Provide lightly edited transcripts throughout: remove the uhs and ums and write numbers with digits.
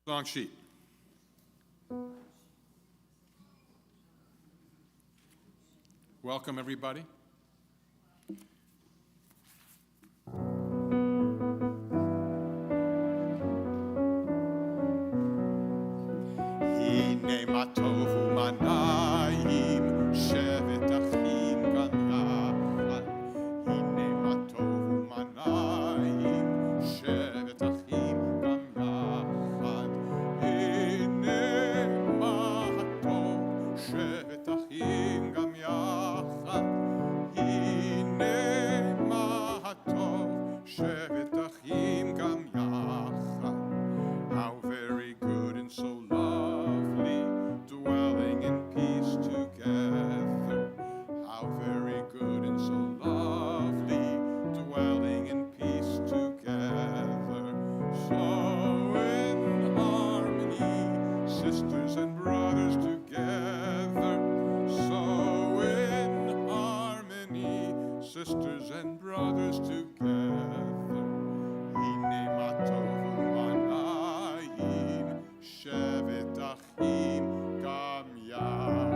Song sheet. Welcome, everybody. Hine ma tovu manayim shevet achim gam yachad. Hine ma tovu manayim shevet achim gam yachad. Hine ma tov shevet achim gam yachad. Hine ma tov shevet achim gam yachad. How very good and so lovely, dwelling in peace together. How very good and so lovely, dwelling in peace together. So in harmony, sisters and brothers together. So in harmony, sisters and brothers together. Hine ma tovu manayim shevet achim gam yachad.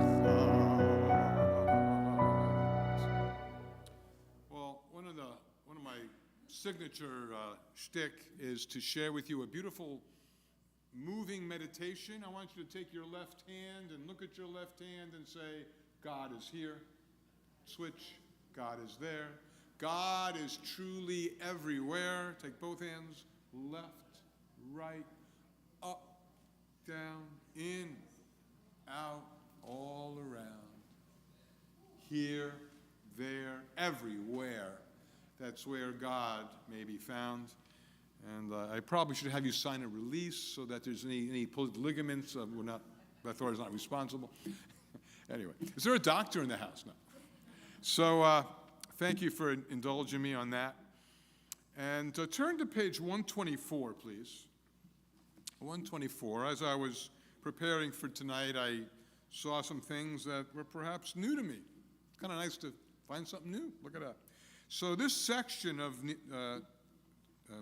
Well, one of my signature shtick is to share with you a beautiful, moving meditation. I want you to take your left hand and look at your left hand and say, God is here. Switch, God is there. God is truly everywhere. Take both hands, left, right, up, down, in, out, all around. Here, there, everywhere. That's where God may be found. And I probably should have you sign a release so that there's any pulled ligaments. Beth Orr is not responsible. Anyway, is there a doctor in the house? No. So thank you for indulging me on that. And turn to page 124, please. 124. As I was preparing for tonight, I saw some things that were perhaps new to me. It's kind of nice to find something new. Look at that. So this section of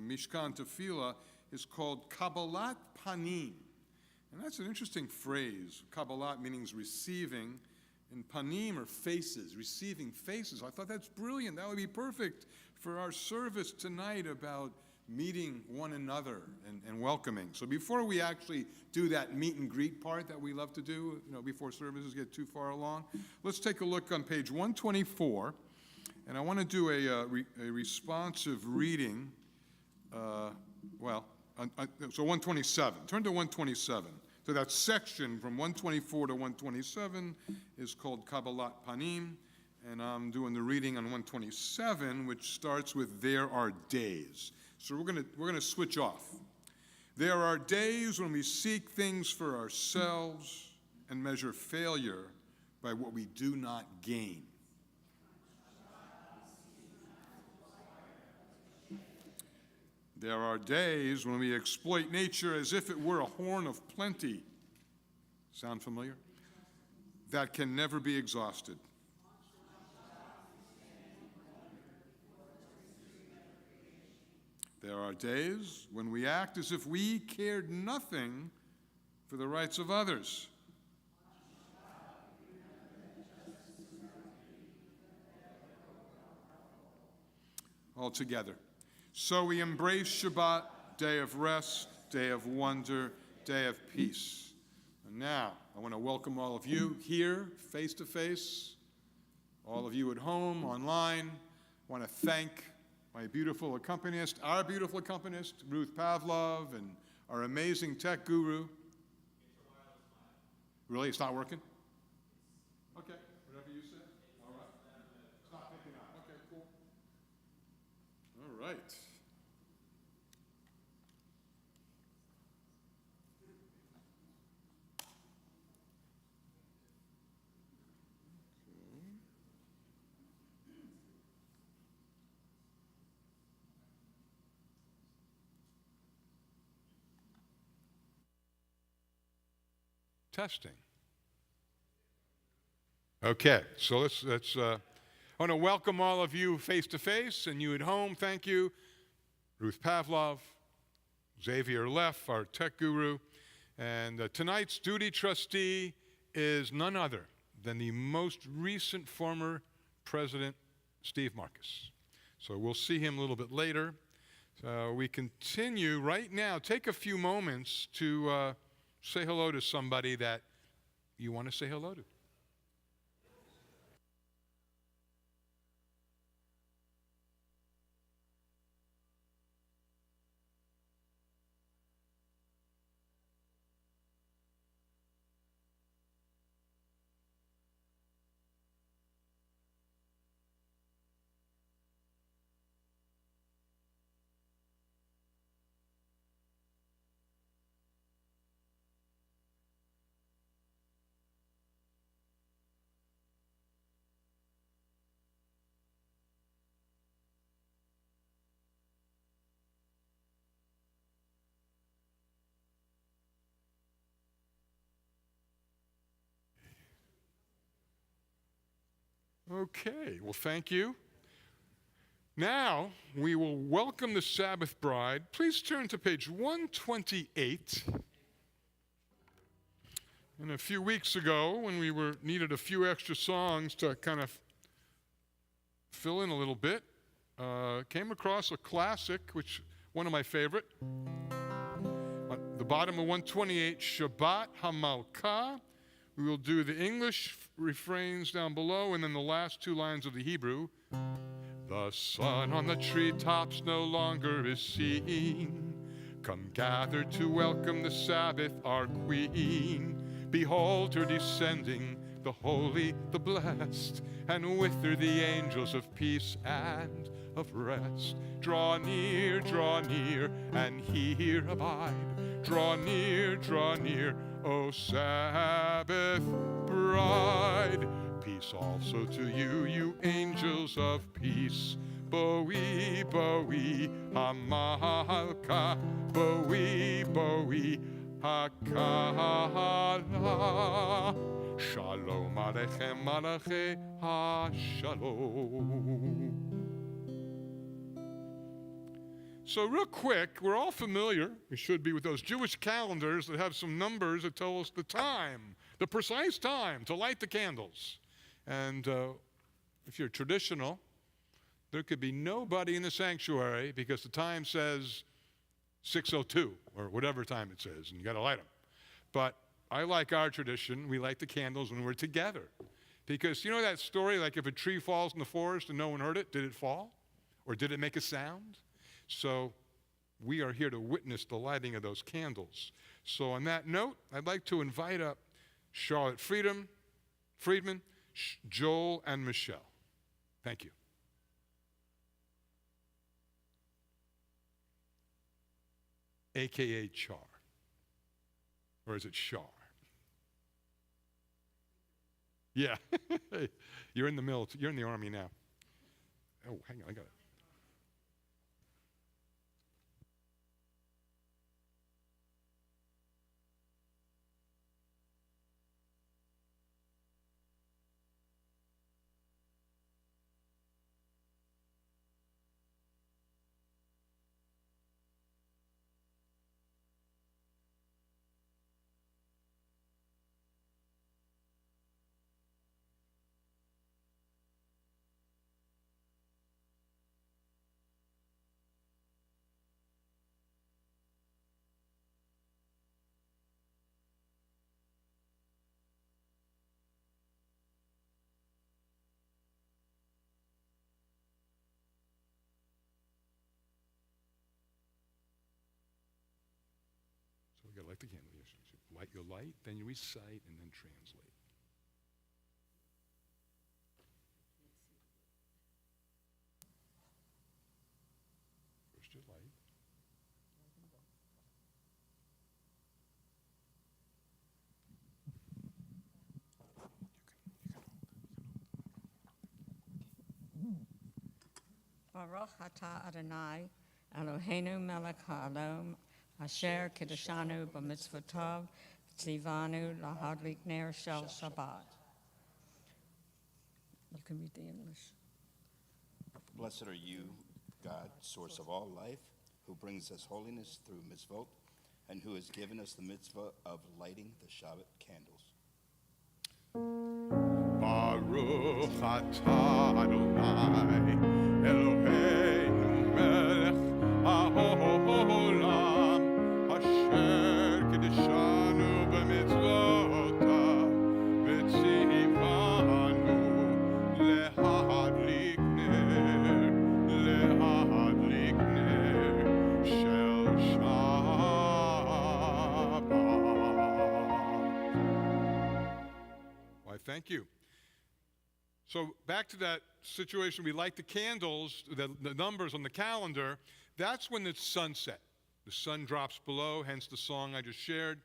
Mishkan Tefillah is called Kabbalat Panim. And that's an interesting phrase. Kabbalat means receiving, and panim are faces, receiving faces. I thought that's brilliant. That would be perfect for our service tonight about meeting one another and welcoming. So before we actually do that meet and greet part that we love to do, before services get too far along, let's take a look on page 124. And I want to do a responsive reading. So 127. Turn to 127. So that section from 124 to 127 is called Kabbalat Panim, and I'm doing the reading on 127, which starts with "There are days." So we're gonna switch off. There are days when we seek things for ourselves and measure failure by what we do not gain. There are days when we exploit nature as if it were a horn of plenty. Sound familiar? That can never be exhausted. There are days when we act as if we cared nothing for the rights of others. All together. So we embrace Shabbat, day of rest, day of wonder, day of peace. And now, I want to welcome all of you here, face to face, all of you at home, online. I want to thank my beautiful accompanist, our beautiful accompanist, Ruth Pavlov, and our amazing tech guru. Really? It's not working? Okay, whatever you say. All right. It's not picking up. Okay, cool. All right. Testing. Okay, so let's I want to welcome all of you face to face and you at home. Thank you. Ruth Pavlov, Xavier Leff, our tech guru. And tonight's duty trustee is none other than the most recent former president, Steve Marcus. So we'll see him a little bit later. So we continue right now. Take a few moments to say hello to somebody that you want to say hello to. Okay, well, thank you. Now, we will welcome the Sabbath bride. Please turn to page 128. And a few weeks ago, when we needed a few extra songs to kind of fill in a little bit, came across a classic, which one of my favorite. At the bottom of 128, Shabbat HaMalkah. We will do the English refrains down below, and then the last two lines of the Hebrew. The sun on the treetops no longer is seen. Come gather to welcome the Sabbath, our queen. Behold her descending, the holy, the blessed, and with her the angels of peace and of rest. Draw near, and here abide. Draw near, O Sabbath bride. Peace also to you, you angels of peace. Boi, Hamalka, Boi, Hakah. kala. Shalom aleichem malachei ha-shalom. So real quick, we're all familiar, we should be, with those Jewish calendars that have some numbers that tell us the time, the precise time to light the candles. And if you're traditional, there could be nobody in the sanctuary because the time says 6:02 or whatever time it says, and you got to light them. But I like our tradition. We light the candles when we're together. Because you know that story, like if a tree falls in the forest and no one heard it, did it fall? Or did it make a sound? So we are here to witness the lighting of those candles. So on that note, I'd like to invite up Charlotte Friedman, Joel, and Michelle. Thank you. AKA Char. Or is it Char? Yeah. You're in the military. You're in the Army now. Oh, hang on, I got it. You gotta light the candle. You light, then you recite, and then translate. First you light. Baruch atah Adonai, Eloheinu melech haolam, asher kiddushanu b'mitzvotov, tzivanu lahadlik ner shel Shabbat. You can read the English. Blessed are you, God, source of all life, who brings us holiness through mitzvot, and who has given us the mitzvah of lighting the Shabbat candles. Baruch atah Adonai, Eloheinu melech haolam, asher kiddushanu b'mitzvotav, v'tzivanu lehadlik ner shel Shabbat. Why, thank you. So back to that situation, we light the candles, the numbers on the calendar. That's when it's sunset. The sun drops below, hence the song I just shared.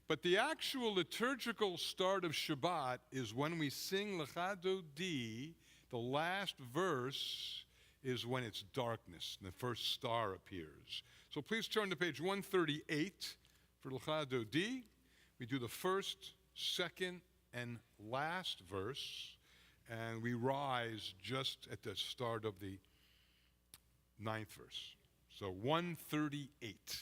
But the actual liturgical start of Shabbat is when we sing Lecha Dodi. The last verse is when it's darkness and the first star appears. So please turn to page 138 for Lecha Dodi. We do the first, second, and last verse. And we rise just at the start of the 9th verse. So 138.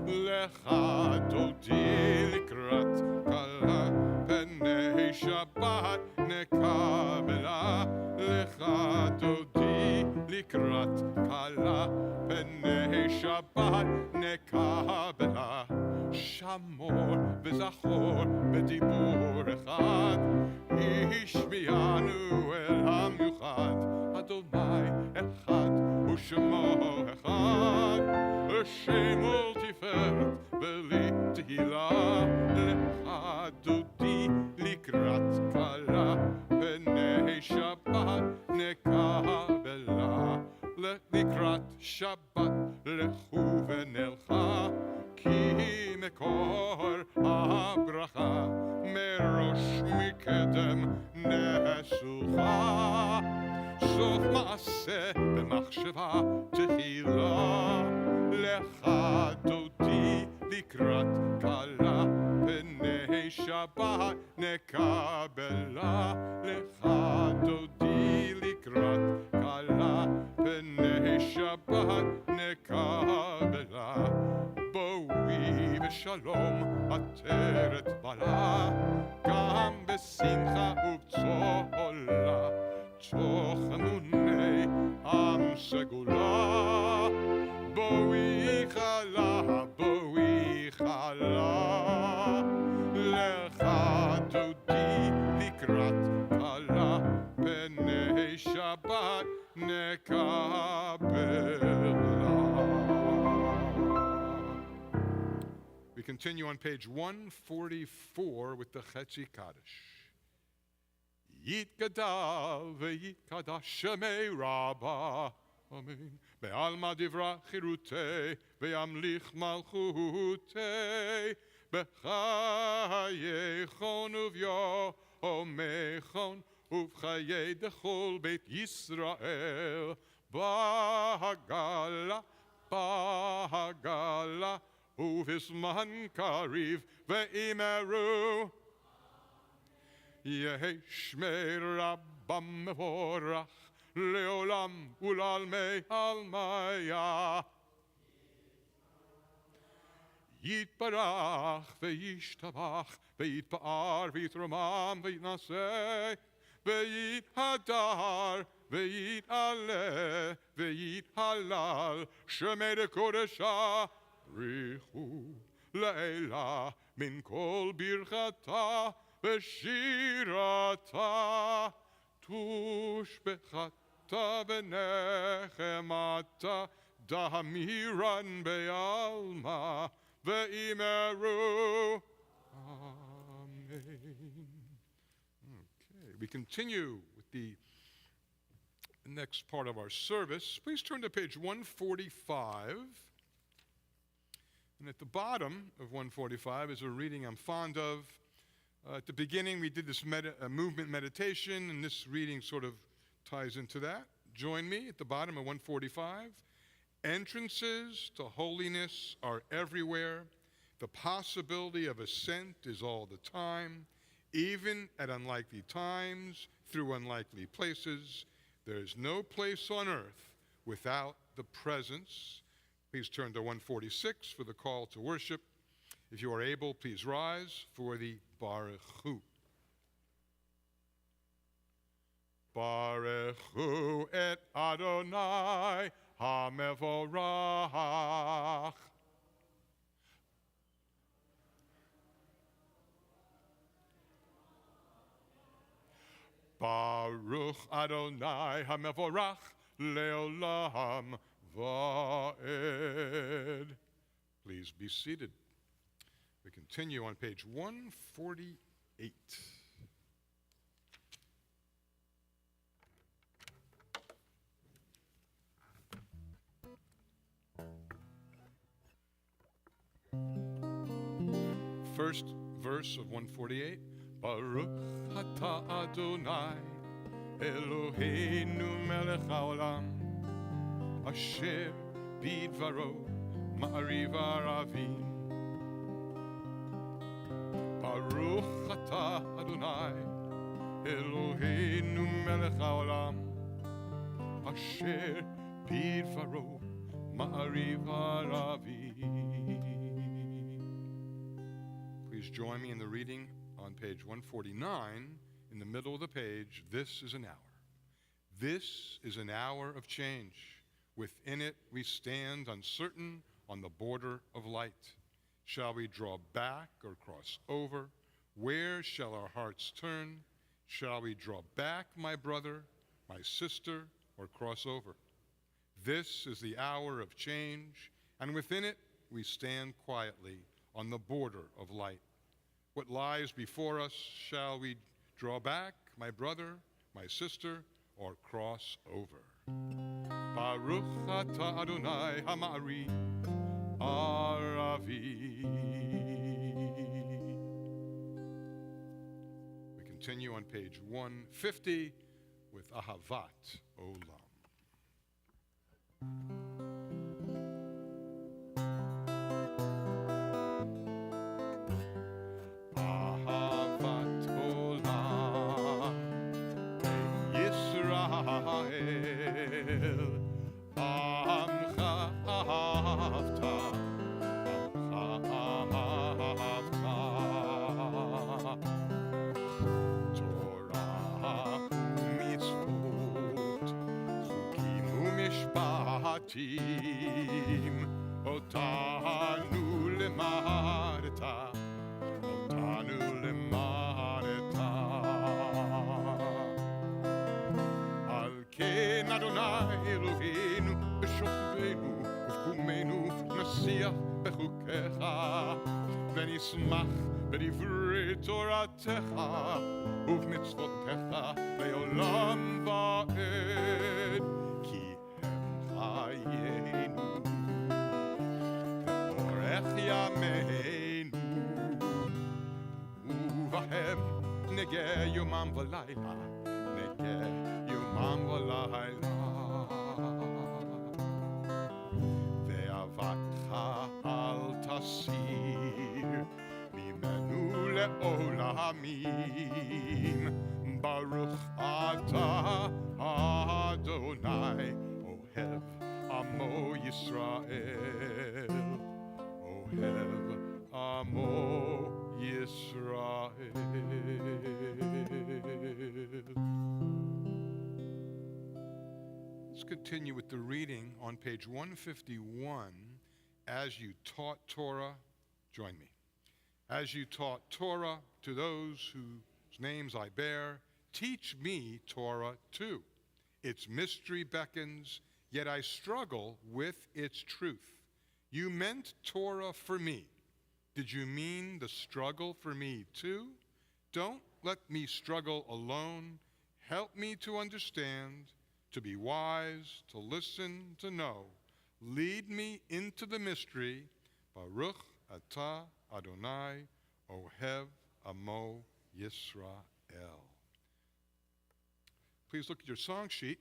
Lecha dodi likrat kala penei Shabbat nekabela. Lecha dodi likrat kala penei Shabbat nekabela. Shamor v'zachor b'dibur echad, ishmianu el hamiuchad. Adonai echad u'shemo echad, Hashem ul tiferet v'li tehila. Lecha dodi likrat kala p'nei Shabbat nekabela. Likrat Shabbat lechu v'nelcha, ki mekor habracha merosh mikedem nesucha. Sof maaseh b'machshava tehila. Lecha dodi שבת נקבלה, לך דודי לקראת כלה, פני שבת נקבלה. בואי בשלום עטרת בעלה, גם בשמחה ובצהלה, תוך אמוני עם סגולה. בואי חלה, בואי חלה, לך דודי לקראת כלה, פני שבת נקבלה. We continue on page 144 with the Chetzi Kaddish. יתגדל ויתקדש שמי רבה, אמן. בעלמא דברה חירותי, וימליך מלכותי, בחייכון וביומכון, ובחיי דכל בית ישראל, בהגלה, בהגלה, ובזמן קריב ואמרו, יהי שמי רבם מבורך, לעולם ולעלמי עלמיה. יתברך וישתבח, ויתפאר ויתרומם ויתנשא, ויתהדר ויתעלה ויתהלל, שמי דקודשה ריחו לעילה, מן כל ברכתה ושירתה, תושבחתה ונחמתה, דהמירן בעלמא, ואמרו, Amen. Okay, we continue with the next part of our service. Please turn to page 145. And at the bottom of 145 is a reading I'm fond of. At the beginning, we did this movement meditation, and this reading sort of ties into that. Join me at the bottom of 145. Entrances to holiness are everywhere. The possibility of ascent is all the time. Even at unlikely times, through unlikely places, there is no place on earth without the presence. Please turn to 146 for the call to worship. If you are able, please rise for the Baruch Hu. Baruch Hu et Adonai HaMevorach. Baruch Adonai HaMevorach Leolam Va'ed. Please be seated. We continue on page 148. First verse of 148. Baruch atah Adonai Eloheinu melech haolam asher bidvaro ma'ariv aravim. Baruch atah Adonai Eloheinu melech haolam asher bidvaro ma'ariv aravim. Please join me in the reading on page 149, in the middle of the page. This is an hour. This is an hour of change. Within it we stand uncertain on the border of light. Shall we draw back or cross over? Where shall our hearts turn? Shall we draw back, my brother, my sister, or cross over? This is the hour of change, and within it we stand quietly on the border of light. What lies before us, shall we draw back, my brother, my sister, or cross over? Baruch atah Adonai ha'ma'ariv aravi. We continue on page 150 with Ahavat Olam. Ahavat עמך אהבת, עמך אהבת. תורה ומצוות, חוקים ומשפטים, אותנו למדת, אותנו למדת. על כן אדוני אלוהינו בשוכבנו ובקומנו נשיח בחוקיך, ונשמח בדברי תורתך ובמצוותיך לעולם ועד, כי הם חיינו ואורך ימינו, ובהם נגה יומם ולילה, נגה יומם ולילה. ואהבתך אל תסיר ממנו לעולמים, ברוך אתה אדוני אוהב עמו ישראל, אוהב עמו ישראל. Let's continue with the reading on page 151. As you taught Torah, join me. As you taught Torah to those whose names I bear, teach me Torah too. Its mystery beckons, yet I struggle with its truth. You meant Torah for me. Did you mean the struggle for me too? Don't let me struggle alone. Help me to understand, to be wise, to listen, to know. Lead me into the mystery. Baruch atah Adonai ohev amo Yisrael. Please look at your song sheet.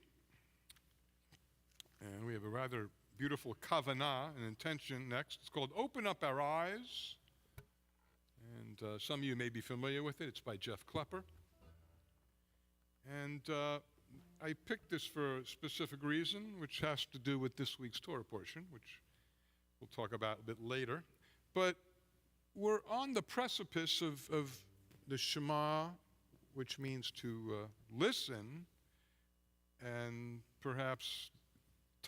And we have a rather beautiful kavanah, an intention next. It's called Open Up Our Eyes. And some of you may be familiar with it. It's by Jeff Klepper. And I picked this for a specific reason, which has to do with this week's Torah portion, which we'll talk about a bit later. But we're on the precipice of the Shema, which means to listen, and perhaps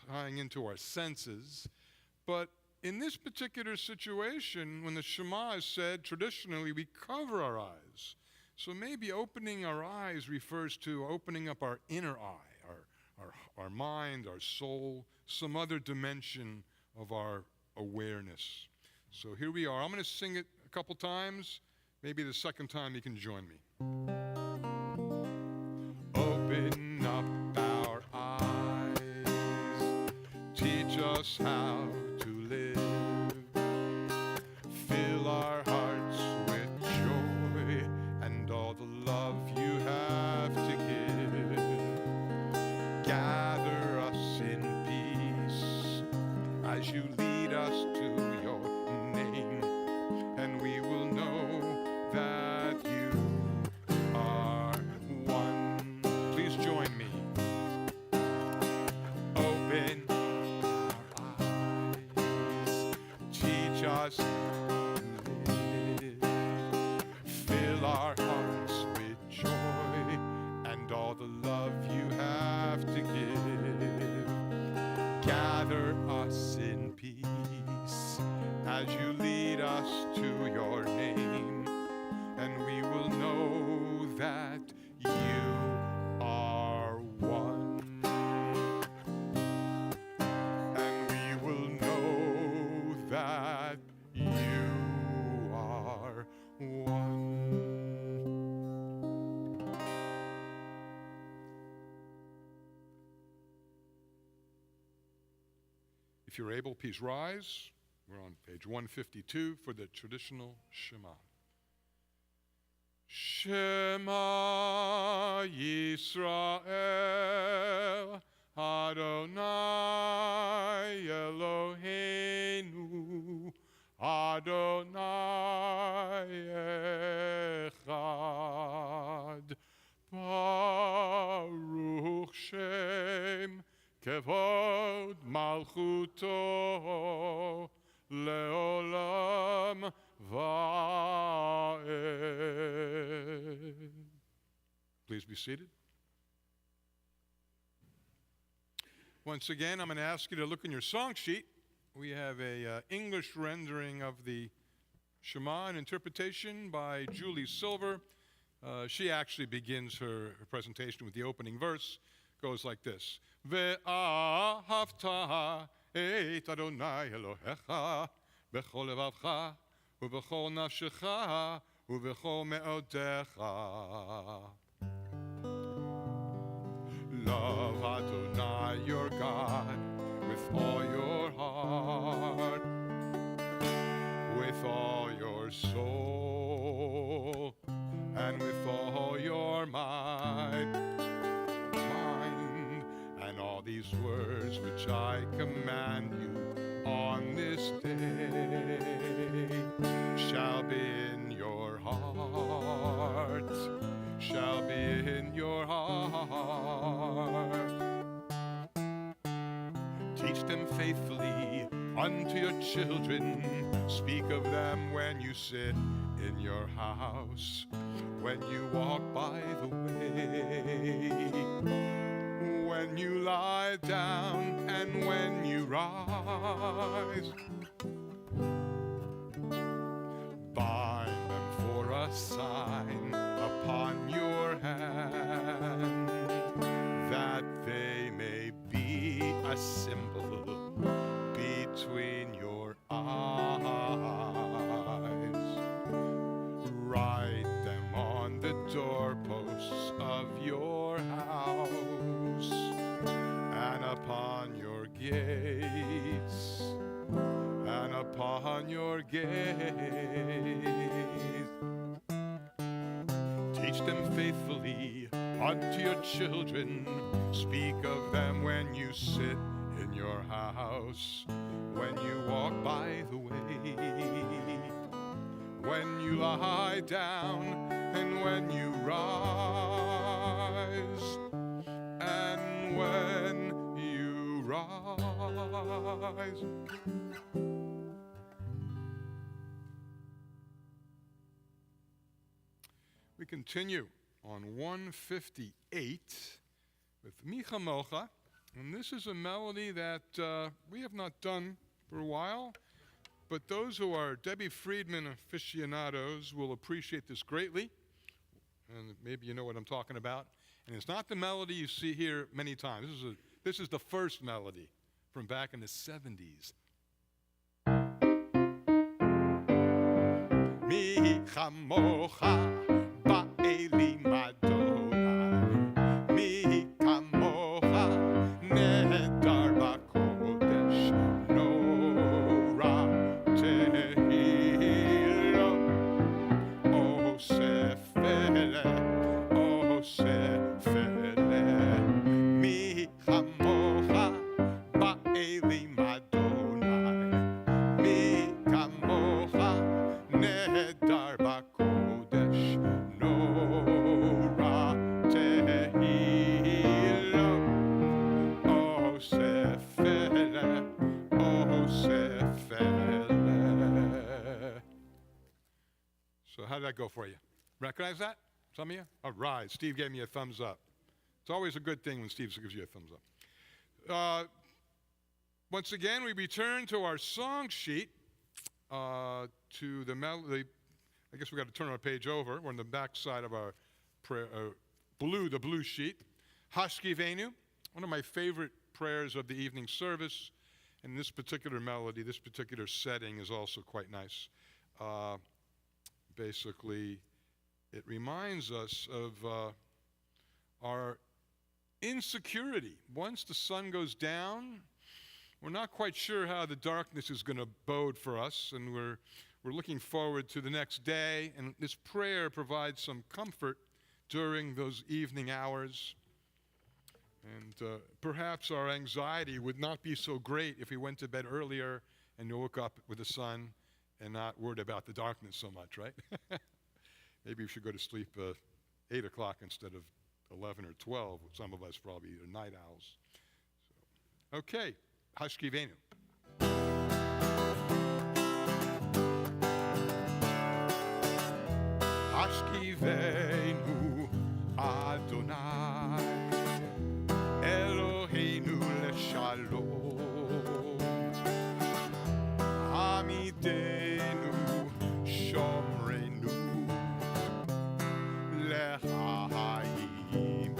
tying into our senses. But in this particular situation, when the Shema is said, traditionally we cover our eyes. So maybe opening our eyes refers to opening up our inner eye, our mind, our soul, some other dimension of our awareness. So here we are. I'm going to sing it a couple times. Maybe the second time you can join me. Open up our eyes, teach us how to live, fill our hearts with joy and all the love you have to give. Gather us in peace as you lead us to your name, and we will know that you are one. Please join me. Open our eyes, teach us to live, fill our hearts with joy and all the love you have to give. Gather us in peace as you lead us to your name, and we will know that you are one. And we will know that you are one. If you're able, please rise. We're on page 152 for the traditional Shema. Shema Yisrael, Adonai Eloheinu, Adonai Echad. Baruch Shem כבוד מלכותו לעולם ועד. Please be seated. Once again, I'm going to ask you to look in your song sheet. We have a English rendering of the Shema, an interpretation by Julie Silver. She actually begins her presentation with the opening verse. Goes like this. ואהבת את אדוני אלוהיך בכל לבבך ובכל נפשך ובכל מאודיך. Love Adonai your God with all your heart, with all your soul, and with all your mind. And all these words which I command you on this day shall be in your heart, shall be in your heart. Teach them faithfully unto your children. Speak of them when you sit in your house, when you walk by the way, when you lie down and when you rise. Bind them for a sign upon your hand, that they may be a symbol between your eyes. Write them on the doorposts of your house and upon your gates, and upon your gates. Teach them faithfully unto your children. Speak of them when you sit in your house, when you walk by the way, when you lie down and when you rise, and when you rise. We continue on 158 with Micha Mocha, and this is a melody that we have not done for a while, but those who are Debbie Friedman aficionados will appreciate this greatly, and maybe you know what I'm talking about. And it's not the melody you see here many times. This is the first melody from back in the 70s. Micha Mocha ba'elim Adonai, Micha Mocha nehedar b'kodesh, nora tehilo, osefele, osefele. Micha Mocha ba'elim Adonai, Micha Mocha nehedar b'kodesh, nora tehilo, osefele, osefele. So how did that go for you? Recognize that? Some of you? All right, Steve gave me a thumbs up. It's always a good thing when Steve gives you a thumbs up. Once again, we return to our song sheet, to the melody. I guess we got to turn our page over. We're on the back side of our prayer, the blue sheet. Hashkivenu, one of my favorite prayers of the evening service. And this particular melody, this particular setting is also quite nice. Basically, it reminds us of our insecurity. Once the sun goes down, we're not quite sure how the darkness is going to bode for us, and we're looking forward to the next day. And this prayer provides some comfort during those evening hours. And perhaps our anxiety would not be so great if we went to bed earlier and woke up with the sun and not worried about the darkness so much, right? Maybe we should go to sleep 8 o'clock instead of 11 or 12. Some of us probably are night owls. So Okay, Hashkivenu. Hashkivenu Adonai Eloheinu leshalom Hamidenu Shomrenu Lechayim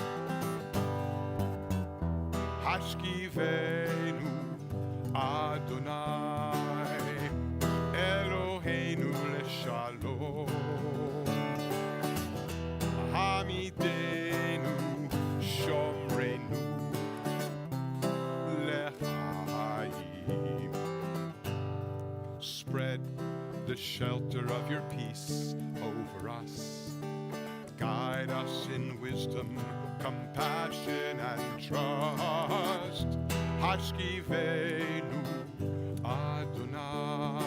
Hashkivenu Adonai Eloheinu leshalom Hamidenu Shomrenu Lechayim. Spread the shelter of your peace over us. Guide us in wisdom, compassion, and trust. Hashkivenu Adonai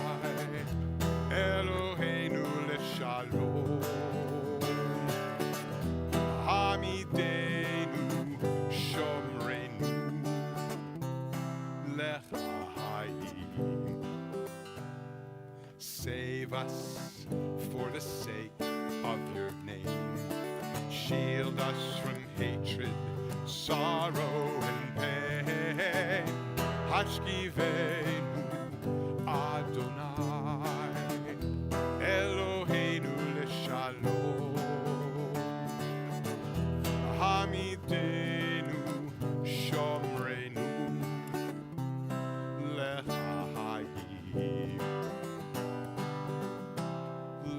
Eloheinu leshalom Hamidenu Shomrenu Lechayim. Save us for the sake of your name. Shield us from hatred, sorrow, and pain. Hashkivenu Adonai Eloheinu leshalom Hamidenu Shomrenu Lechayim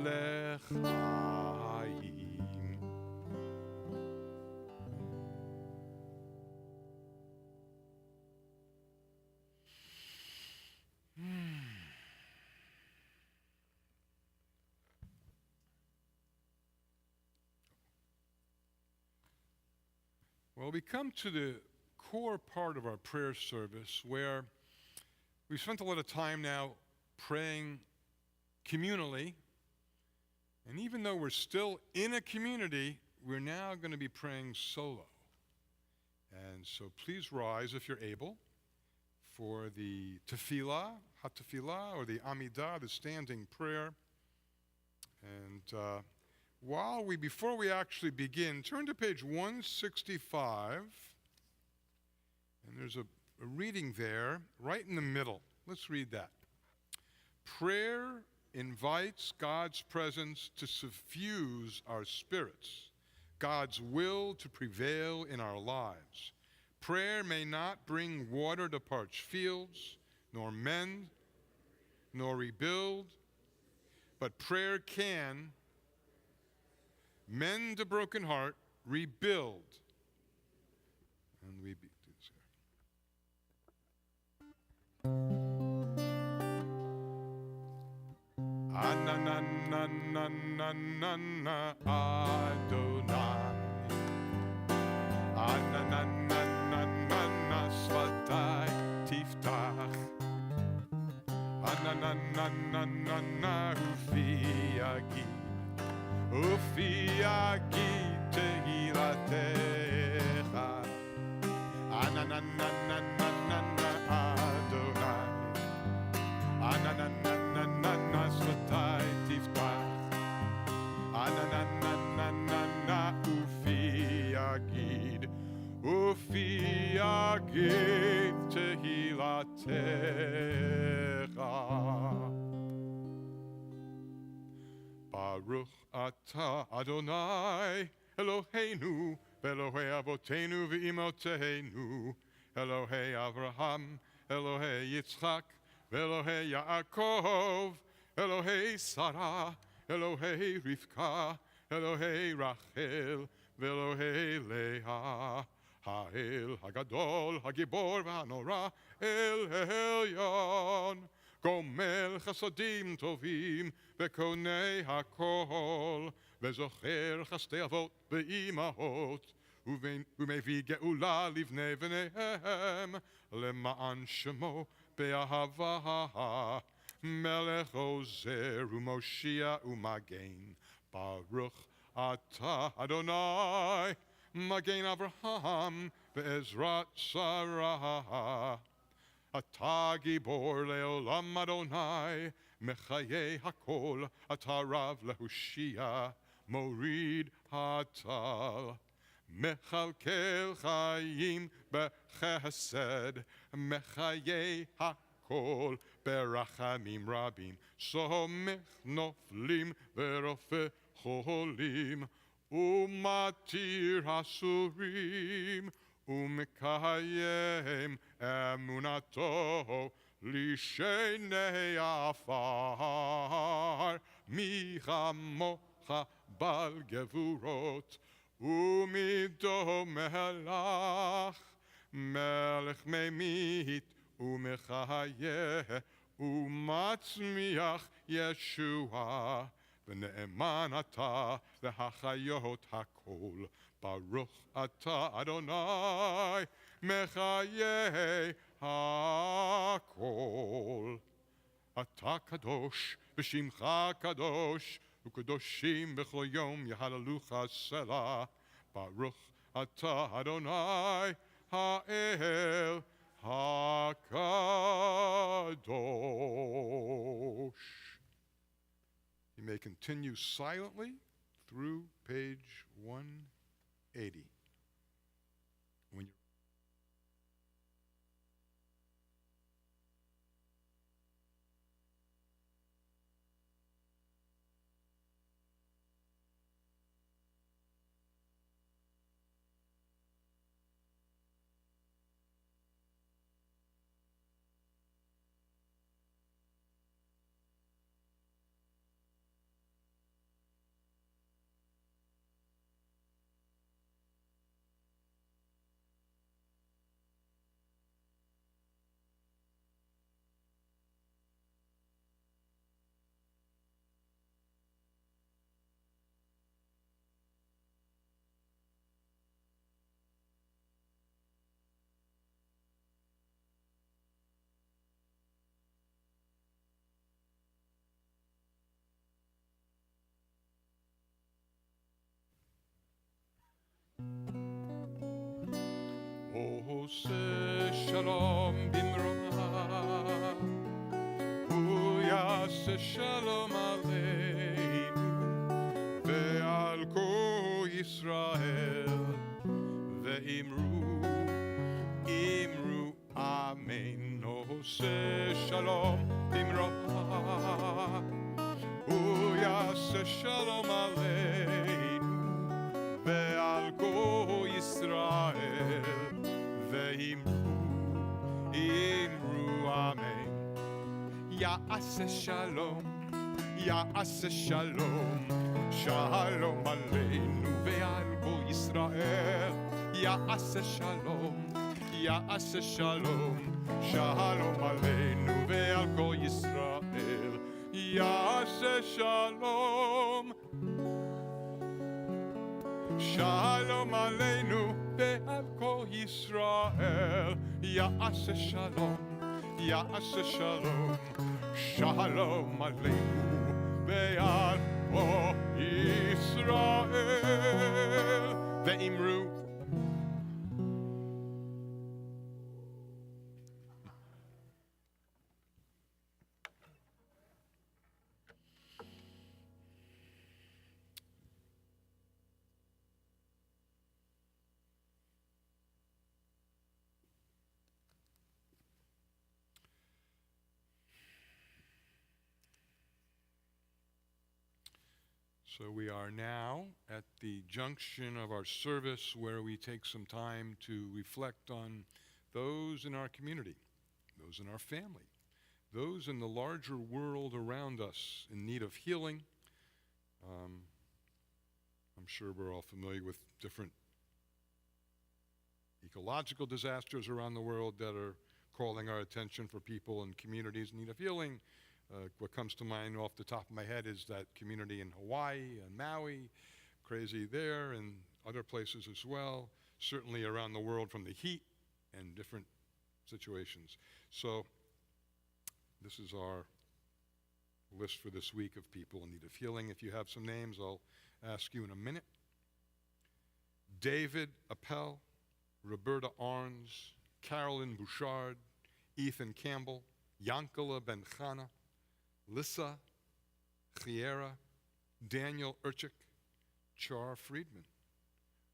Lechayim. Well, we come to the core part of our prayer service where we've spent a lot of time now praying communally. And even though we're still in a community, we're now going to be praying solo. And so please rise if you're able for the tefillah, hatefillah, or the amidah, the standing prayer. And before we actually begin, turn to page 165. And there's a reading there, right in the middle. Let's read that. Prayer invites God's presence to suffuse our spirits, God's will to prevail in our lives. Prayer may not bring water to parched fields, nor mend, nor rebuild, but prayer can mend a broken heart, rebuild. And we do this here. Anananananana Adonai Anananananana Svatai Tiftach Anananananana Ufi Agi Tehilatecha Anananananana Adonai Anananananana Svatai Tiftach Anananananana Ufi Agid Tehilatecha Baruch Ata Adonai Eloheinu Elohei Avotenu V'Imotenu Elohei Avraham Elohei Yitzchak Elohei Yaakov Elohei Sarah Elohei Rivka Elohei Rachel Elohei Leah Ha'el Hagadol Hagibor V'Hanora El Elyon Gomel Chasadim Tovim Vekonei Hakol Vezocher Chastei Avot Ve'imahot Umevi Geula Livnei V'neihem Lema'an Shemo Be'ahava Melech Ozer U'Moshia U'Magen Baruch Ata Adonai Magen Avraham בעזרת שרה. אתה גיבור לעולם אדוני, מחיי הכל, אתה רב להושיע, מוריד הטל. מכלכל חיים בחסד, מחיי הכל ברחמים רבים, סומך נופלים ורופא חולים, ומתיר אסורים, ומקיים אמונתו לשני עפר. מי כמוך בעל גבורות, ומידו מלך, מלך ממית ומחיה, ומצמיח ישועה, ונאמן אתה להחיות הכל. ברוך אתה אדוני מחיי הכל. אתה קדוש ושמך קדוש, וקדושים בכל יום יהללוך סלה. ברוך אתה אדוני האל הקדוש. You may continue silently through page 180. When you're עושה שלום במרומה, הוא יעשה שלום עלינו ועל כל ישראל, ואמרו אמן. עושה שלום במרומה, הוא יעשה שלום עלינו ועל כל ישראל, ואמרו אמן. יעשה שלום, יעשה שלום, שלום עלינו ועל כל ישראל. יעשה שלום, יעשה שלום, שלום עלינו ועל כל ישראל. יעשה שלום, שלום עלינו ועל כל ישראל. יעשה שלום, יעשה שלום, שלום עלינו ועל כל ישראל. ואמרו So we are now at the junction of our service where we take some time to reflect on those in our community, those in our family, those in the larger world around us in need of healing. I'm sure we're all familiar with different ecological disasters around the world that are calling our attention for people and communities in need of healing. What comes to mind off the top of my head is that community in Hawaii and Maui, crazy there, and other places as well, certainly around the world from the heat and different situations. So this is our list for this week of people in need of healing. If you have some names, I'll ask you in a minute. David Appel, Roberta Arns, Carolyn Bouchard, Ethan Campbell, Yankala Ben Chana, Lissa Chiera, Daniel Urchik, Char Friedman,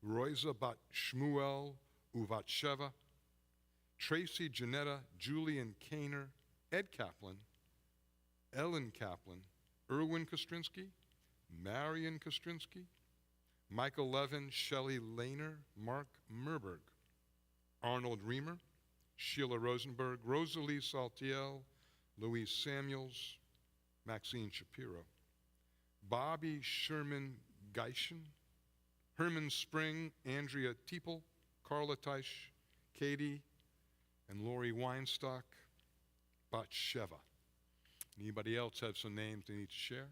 Roisa Bat Shmuel Uvat Sheva, Tracy Janetta, Julian Kaner, Ed Kaplan, Ellen Kaplan, Erwin Kostrinsky, Marion Kostrinsky, Michael Levin, Shelley Lehner, Mark Merberg, Arnold Reamer, Sheila Rosenberg, Rosalie Saltiel, Louise Samuels, Maxine Shapiro, Bobby Sherman Geishen, Herman Spring, Andrea Teeple, Carla Teisch, Katie, and Lori Weinstock, Batsheva. Anybody else have some names they need to share?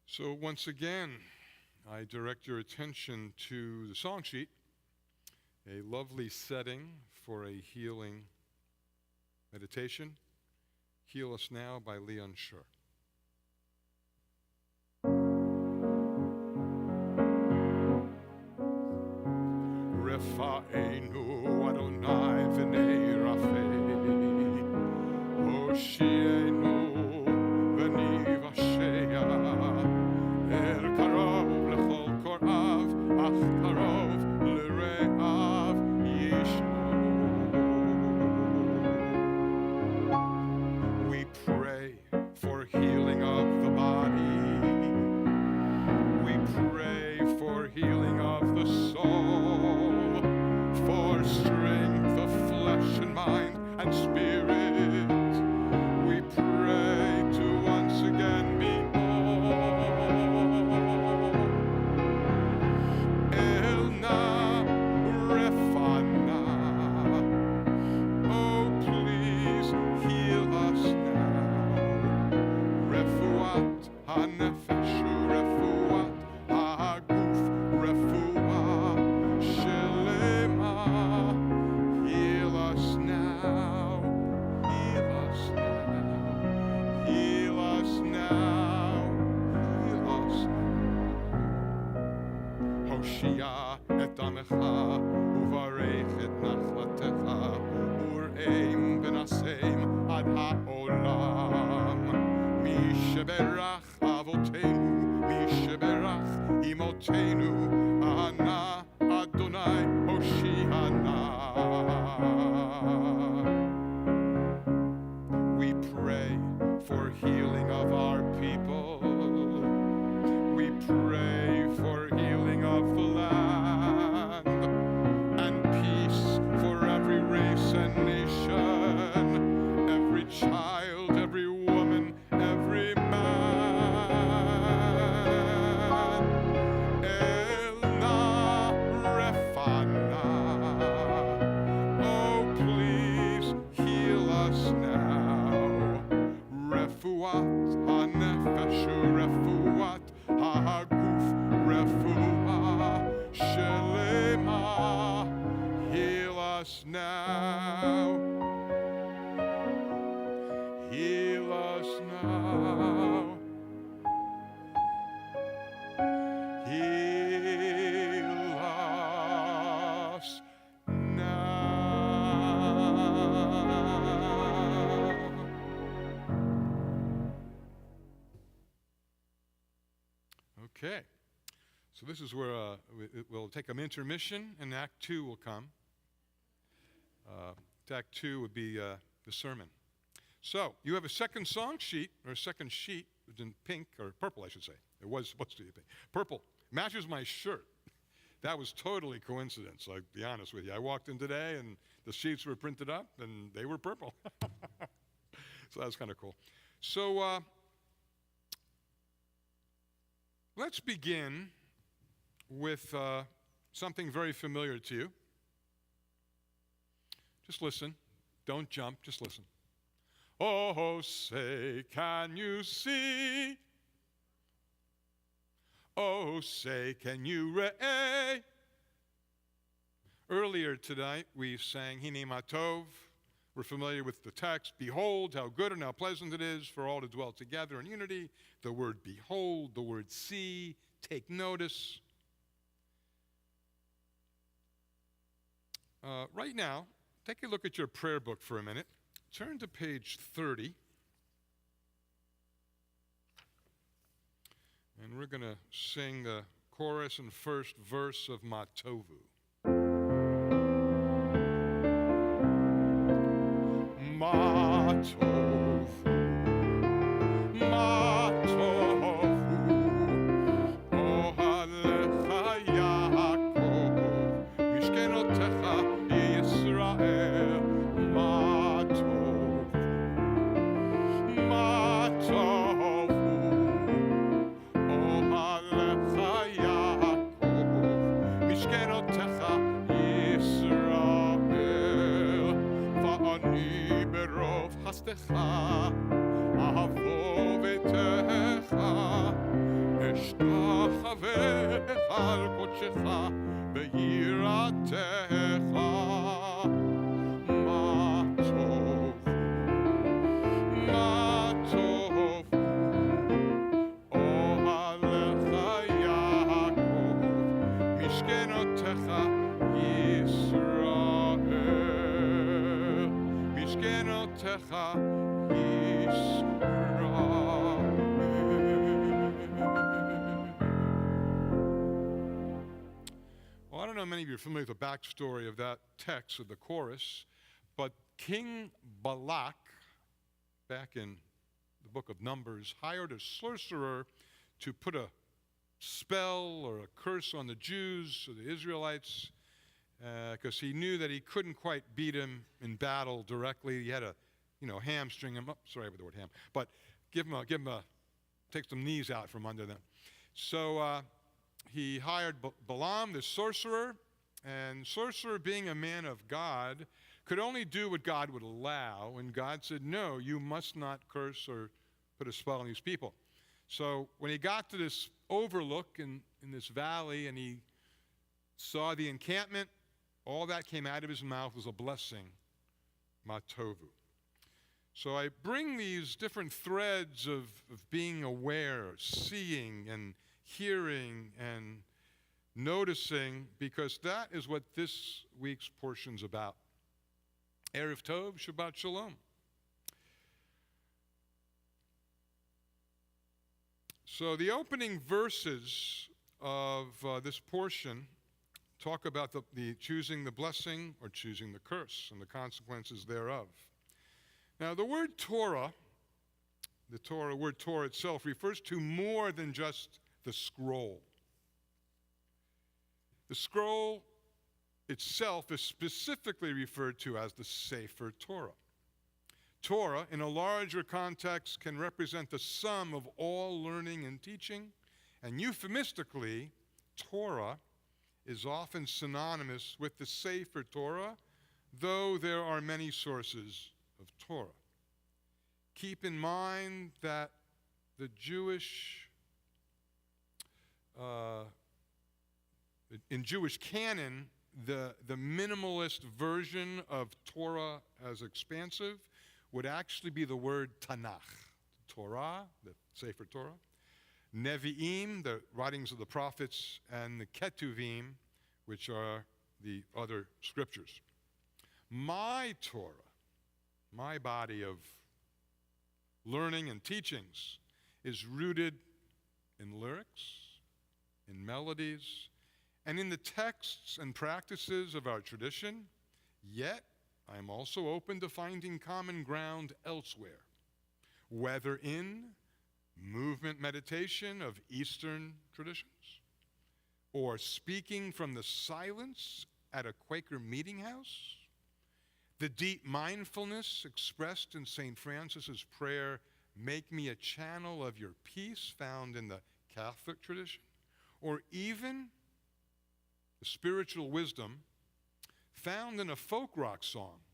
So once again, I direct your attention to the song sheet, a lovely setting for a healing meditation. Heal Us Now by Leon Schur. Refa'enu Adonai v'nei rafei, Hoshienu v'ni v'sheya, El karov lechol korav, ach karov l're'av yishnu. We pray for healing of the body. We pray for healing of the soul, for strength of flesh and mind and spirit. We pray to once again be whole. Elna refana, oh please heal us now. Refuat hanefesh, refuat haguf, refuah shelema. Heal us now, heal us now, heal us now, heal us now. Hoshia et amecha, uvarech et nachlatecha, ureim benasem ad haolam. Mi sheberach avotenu, mi sheberach imotenu, ana Adonai Hoshiana. We pray for healing of our people. We pray for healing of the land and peace for every race and nation, every child, every woman, every man. Elna refana, oh please heal us now. Refuat hanefesh, refuat haguf, refuah shelema. Heal us now. Heal us now. Heal us now. Okay, so this is where we'll take an intermission, and Act 2 will come. Act 2 would be the sermon. So you have a second song sheet, or a second sheet, It's in pink, or purple, I should say. It was supposed to be pink. Purple. Matches my shirt. That was totally coincidence, I'll be honest with you. I walked in today, and the sheets were printed up, and they were purple. So that was kind of cool. So let's begin with something very familiar to you. Just listen. Don't jump. Just listen. Oh, say, can you see? Oh, say, can you re? Earlier tonight, we sang Hine Ma Tov. We're familiar with the text. Behold, how good and how pleasant it is for all to dwell together in unity. The word behold, the word see, take notice. Right now, take a look at your prayer book for a minute. Turn to page 30. And we're going to sing the chorus and first verse of Ma Tovu. Ma Tovu, Ma Tovu, Ohalecha Yaakov, Mishkenotecha Yisrael, Ma Tovu, Ma Tovu, Ohalecha Yaakov, Mishkenotecha Yisrael, Va'ani ברוב חסדך, אהבו ביתך, אשתחווה על קודשך, ביראתך. מה טוב, מה טוב, אוהליך יעקב, משכנותיך ישראל. משכנותיך Well, I don't know if many of you are familiar with the backstory of that text of the chorus, but King Balak, back in the book of Numbers, hired a sorcerer to put a spell or a curse on the Jews or the Israelites, because he knew that he couldn't quite beat him in battle directly. He had to, hamstring him up. Sorry about the word ham, but take some knees out from under them. So he hired Balaam, the sorcerer, and sorcerer, being a man of God, could only do what God would allow, and God said, no, you must not curse or put a spell on these people. So when he got to this overlook in this valley, and he saw the encampment, all that came out of his mouth was a blessing, Ma Tovu. So I bring these different threads of being aware, seeing and hearing and noticing, because that is what this week's portion's about. Erev Tov, Shabbat Shalom. So the opening verses of this portion talk about the choosing the blessing or choosing the curse and the consequences thereof. Now, the word Torah, word Torah itself, refers to more than just the scroll. The scroll itself is specifically referred to as the Sefer Torah. Torah, in a larger context, can represent the sum of all learning and teaching, and euphemistically, Torah is often synonymous with the Sefer Torah, though there are many sources of Torah. Keep in mind that the in Jewish canon, the minimalist version of Torah as expansive would actually be the word Tanakh. Torah, the Sefer Torah, Nevi'im, the writings of the prophets, and the Ketuvim, which are the other scriptures. My Torah, my body of learning and teachings, is rooted in lyrics, in melodies, and in the texts and practices of our tradition, yet I am also open to finding common ground elsewhere, whether in movement meditation of Eastern traditions, or speaking from the silence at a Quaker meeting house, the deep mindfulness expressed in St. Francis's prayer, "Make me a channel of your peace," found in the Catholic tradition, or even the spiritual wisdom found in a folk rock song,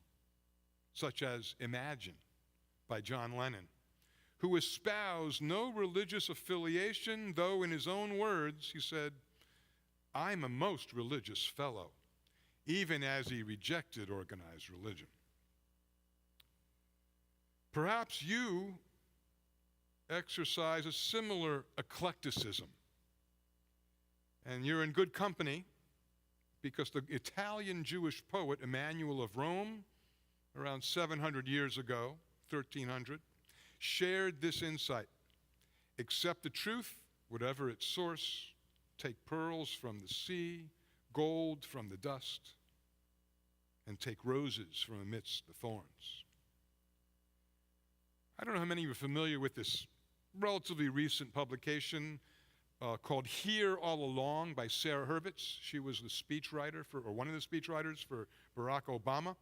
such as "Imagine" by John Lennon, who espoused no religious affiliation, though in his own words he said, "I'm a most religious fellow," even as he rejected organized religion. Perhaps you exercise a similar eclecticism, and you're in good company, because the Italian Jewish poet Emmanuel of Rome, around 700 years ago, 1300, shared this insight: accept the truth, whatever its source, take pearls from the sea, gold from the dust, and take roses from amidst the thorns. I don't know how many of you are familiar with this relatively recent publication called Here All Along by Sarah Hurwitz. She was the speechwriter or one of the speechwriters for Barack Obama.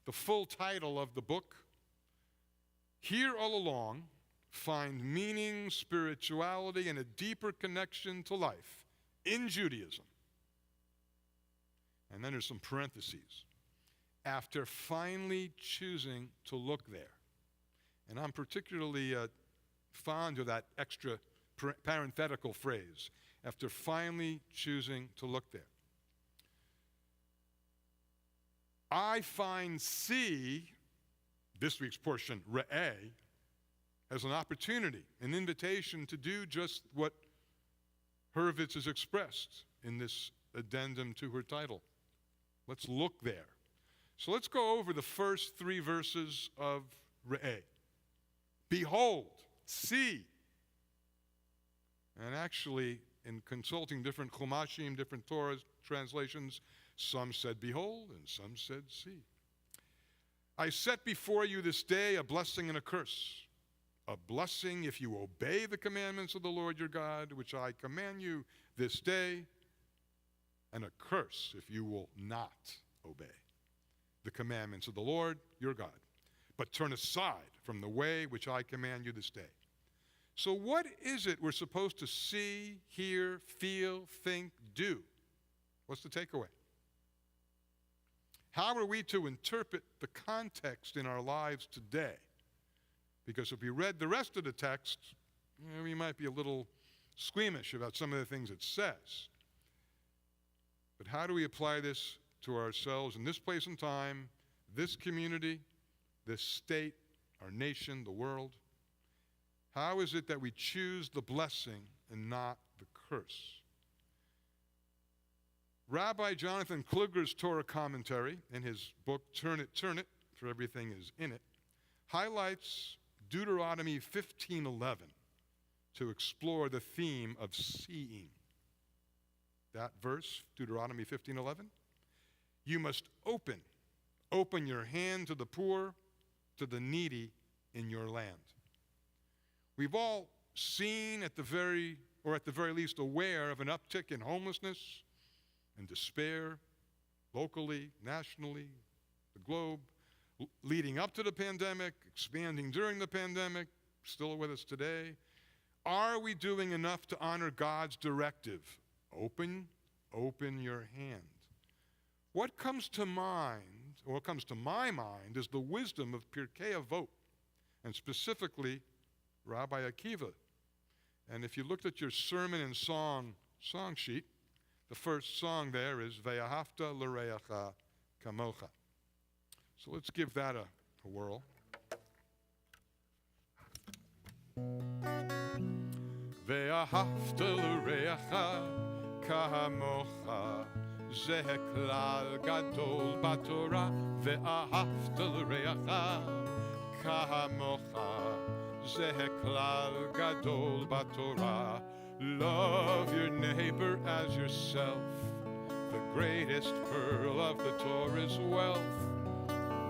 The full title of the book, Here All Along, Find Meaning, Spirituality, and a Deeper Connection to Life in Judaism. And then there's some parentheses. After finally choosing to look there. And I'm particularly fond of that extra parenthetical phrase, after finally choosing to look there. I find C, this week's portion, Re'eh, as an opportunity, an invitation to do just what Hurwitz has expressed in this addendum to her title. Let's look there. So let's go over the first 3 verses of Re'eh. Behold, see. And actually, in consulting different Chumashim, different Torah translations, some said behold and some said see. I set before you this day a blessing and a curse. A blessing if you obey the commandments of the Lord your God, which I command you this day, and a curse if you will not obey the commandments of the Lord your God, but turn aside from the way which I command you this day. So what is it we're supposed to see, hear, feel, think, do? What's the takeaway? How are we to interpret the context in our lives today? Because if we read the rest of the text, we might be a little squeamish about some of the things it says. But how do we apply this to ourselves in this place and time, this community, this state, our nation, the world? How is it that we choose the blessing and not the curse? Rabbi Jonathan Kluger's Torah commentary in his book, Turn It, for everything is in it, highlights Deuteronomy 15:11 to explore the theme of seeing. That verse, Deuteronomy 15:11, you must open your hand to the poor, to the needy in your land. We've all seen at the very least aware of an uptick in homelessness and despair, locally, nationally, the globe, leading up to the pandemic, expanding during the pandemic, still with us today. Are we doing enough to honor God's directive? Open your hand. What comes to mind, or what comes to my mind, is the wisdom of Pirkei Avot, and specifically Rabbi Akiva. And if you looked at your sermon and song sheet, the first song there is Ve'ahavta l'reacha kamocha. So let's give that a whirl. Ve'ahavta l'reacha kamocha ze klal gadol batorah. Ve'ahavta l'reacha kamocha ze klal gadol batorah. Love your neighbor as yourself. The greatest pearl of the Torah's wealth.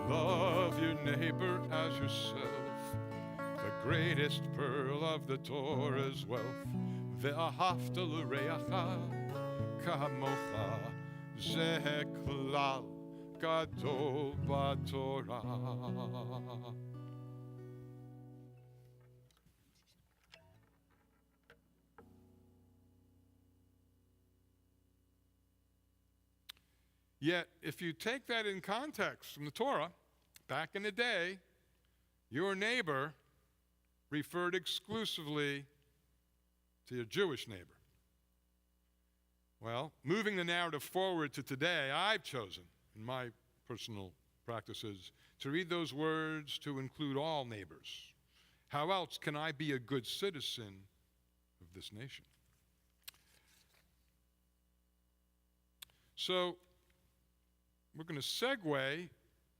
Love your neighbor as yourself. The greatest pearl of the Torah's wealth. Ve'ahavta l'reacha kamocha, zeh klal gadol b'Torah. Yet, if you take that in context from the Torah, back in the day, your neighbor referred exclusively to your Jewish neighbor. Well, moving the narrative forward to today, I've chosen, in my personal practices, to read those words to include all neighbors. How else can I be a good citizen of this nation? So, we're going to segue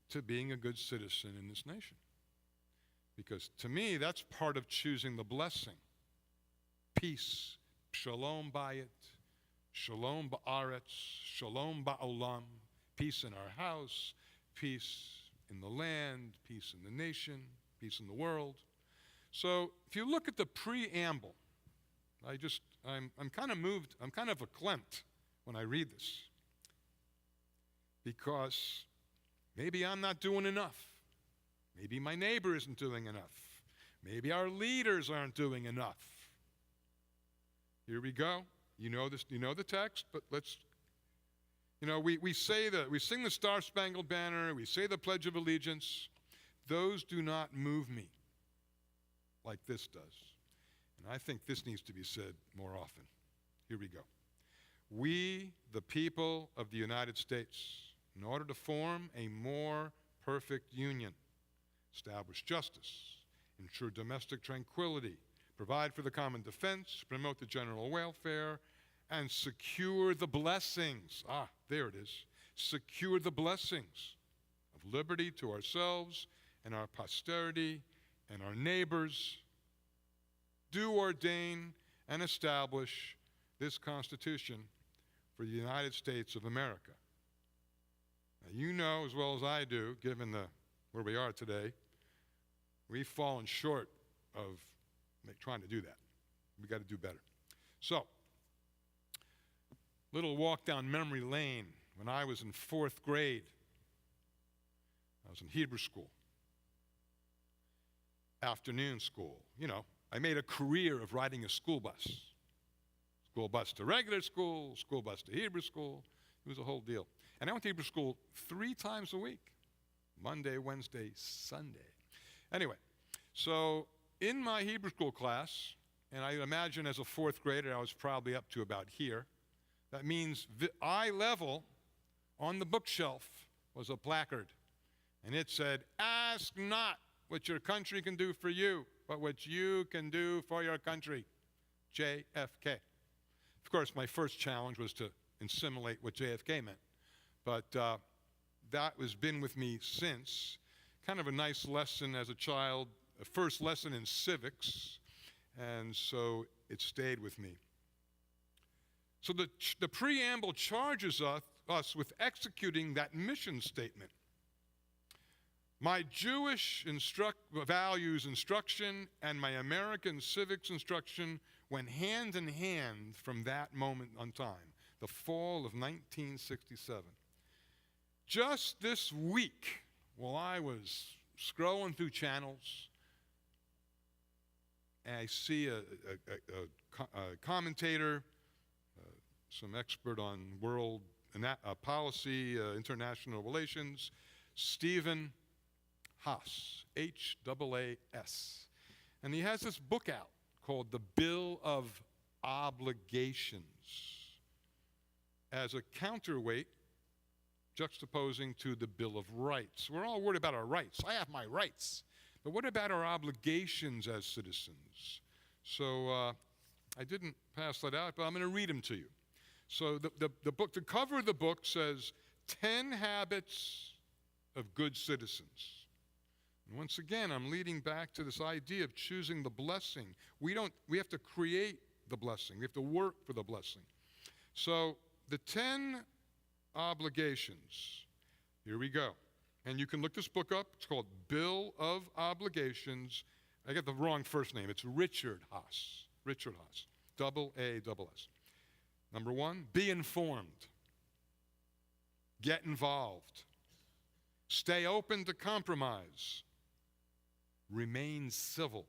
to being a good citizen in this nation. Because to me, that's part of choosing the blessing. Peace, shalom bayit, shalom ba'aretz, shalom ba'olam, peace in our house, peace in the land, peace in the nation, peace in the world. So if you look at the preamble, I'm kind of moved, I'm kind of verklempt when I read this. Because maybe I'm not doing enough. Maybe my neighbor isn't doing enough. Maybe our leaders aren't doing enough. Here we go. You know this. You know the text, but let's. We sing the Star-Spangled Banner. We say the Pledge of Allegiance. Those do not move me like this does, and I think this needs to be said more often. Here we go. We, the people of the United States, in order to form a more perfect union, establish justice, ensure domestic tranquility, provide for the common defense, promote the general welfare, and secure the blessings. There it is. Secure the blessings of liberty to ourselves and our posterity and our neighbors. Do ordain and establish this Constitution for the United States of America. Now, you know as well as I do, given where we are today, we've fallen short of trying to do that. We've got to do better. So, little walk down memory lane. When I was in 4th grade, I was in Hebrew school, afternoon school. I made a career of riding a school bus. School bus to regular school, school bus to Hebrew school. It was a whole deal. And I went to Hebrew school 3 times a week, Monday, Wednesday, Sunday. Anyway, so in my Hebrew school class, and I imagine as a 4th grader, I was probably up to about here. That means eye level on the bookshelf was a placard. And it said, "Ask not what your country can do for you, but what you can do for your country. JFK." Of course, my first challenge was to assimilate what JFK meant. But that has been with me since. Kind of a nice lesson as a child, a first lesson in civics, and so it stayed with me. So the preamble charges us with executing that mission statement. My Jewish values instruction and my American civics instruction went hand in hand from that moment on time, the fall of 1967. Just this week, while I was scrolling through channels, and I see a commentator, some expert on world policy, international relations, Stephen Haas, H-A-A-S. And he has this book out called The Bill of Obligations as a counterweight juxtaposing to the Bill of Rights. We're all worried about our rights. I have my rights. But what about our obligations as citizens? So I didn't pass that out, but I'm going to read them to you. So the book, the cover of the book says, 10 Habits of Good Citizens. And once again, I'm leading back to this idea of choosing the blessing. We have to create the blessing. We have to work for the blessing. So the 10 obligations, here we go. And you can look this book up. It's called Bill of Obligations, I got the wrong first name. It's Richard Haas. Richard Haas. A-double-S. Number 1, be informed. Get involved. Stay open to compromise. Remain civil.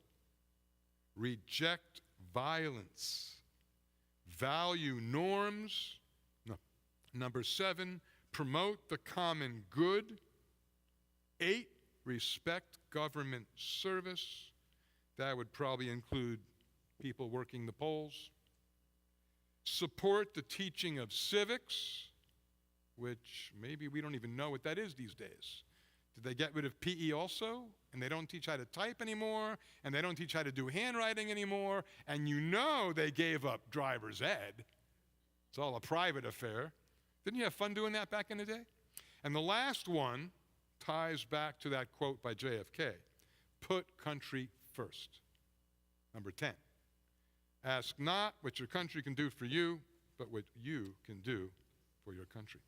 Reject violence. Value norms. No. Number 7, promote the common good. 8, respect government service. That would probably include people working the polls. Support the teaching of civics, which maybe we don't even know what that is these days. Did they get rid of PE also? And they don't teach how to type anymore, and they don't teach how to do handwriting anymore, and you know they gave up driver's ed. It's all a private affair. Didn't you have fun doing that back in the day? And the last one ties back to that quote by JFK. Put country first. Number 10. Ask not what your country can do for you, but what you can do for your country.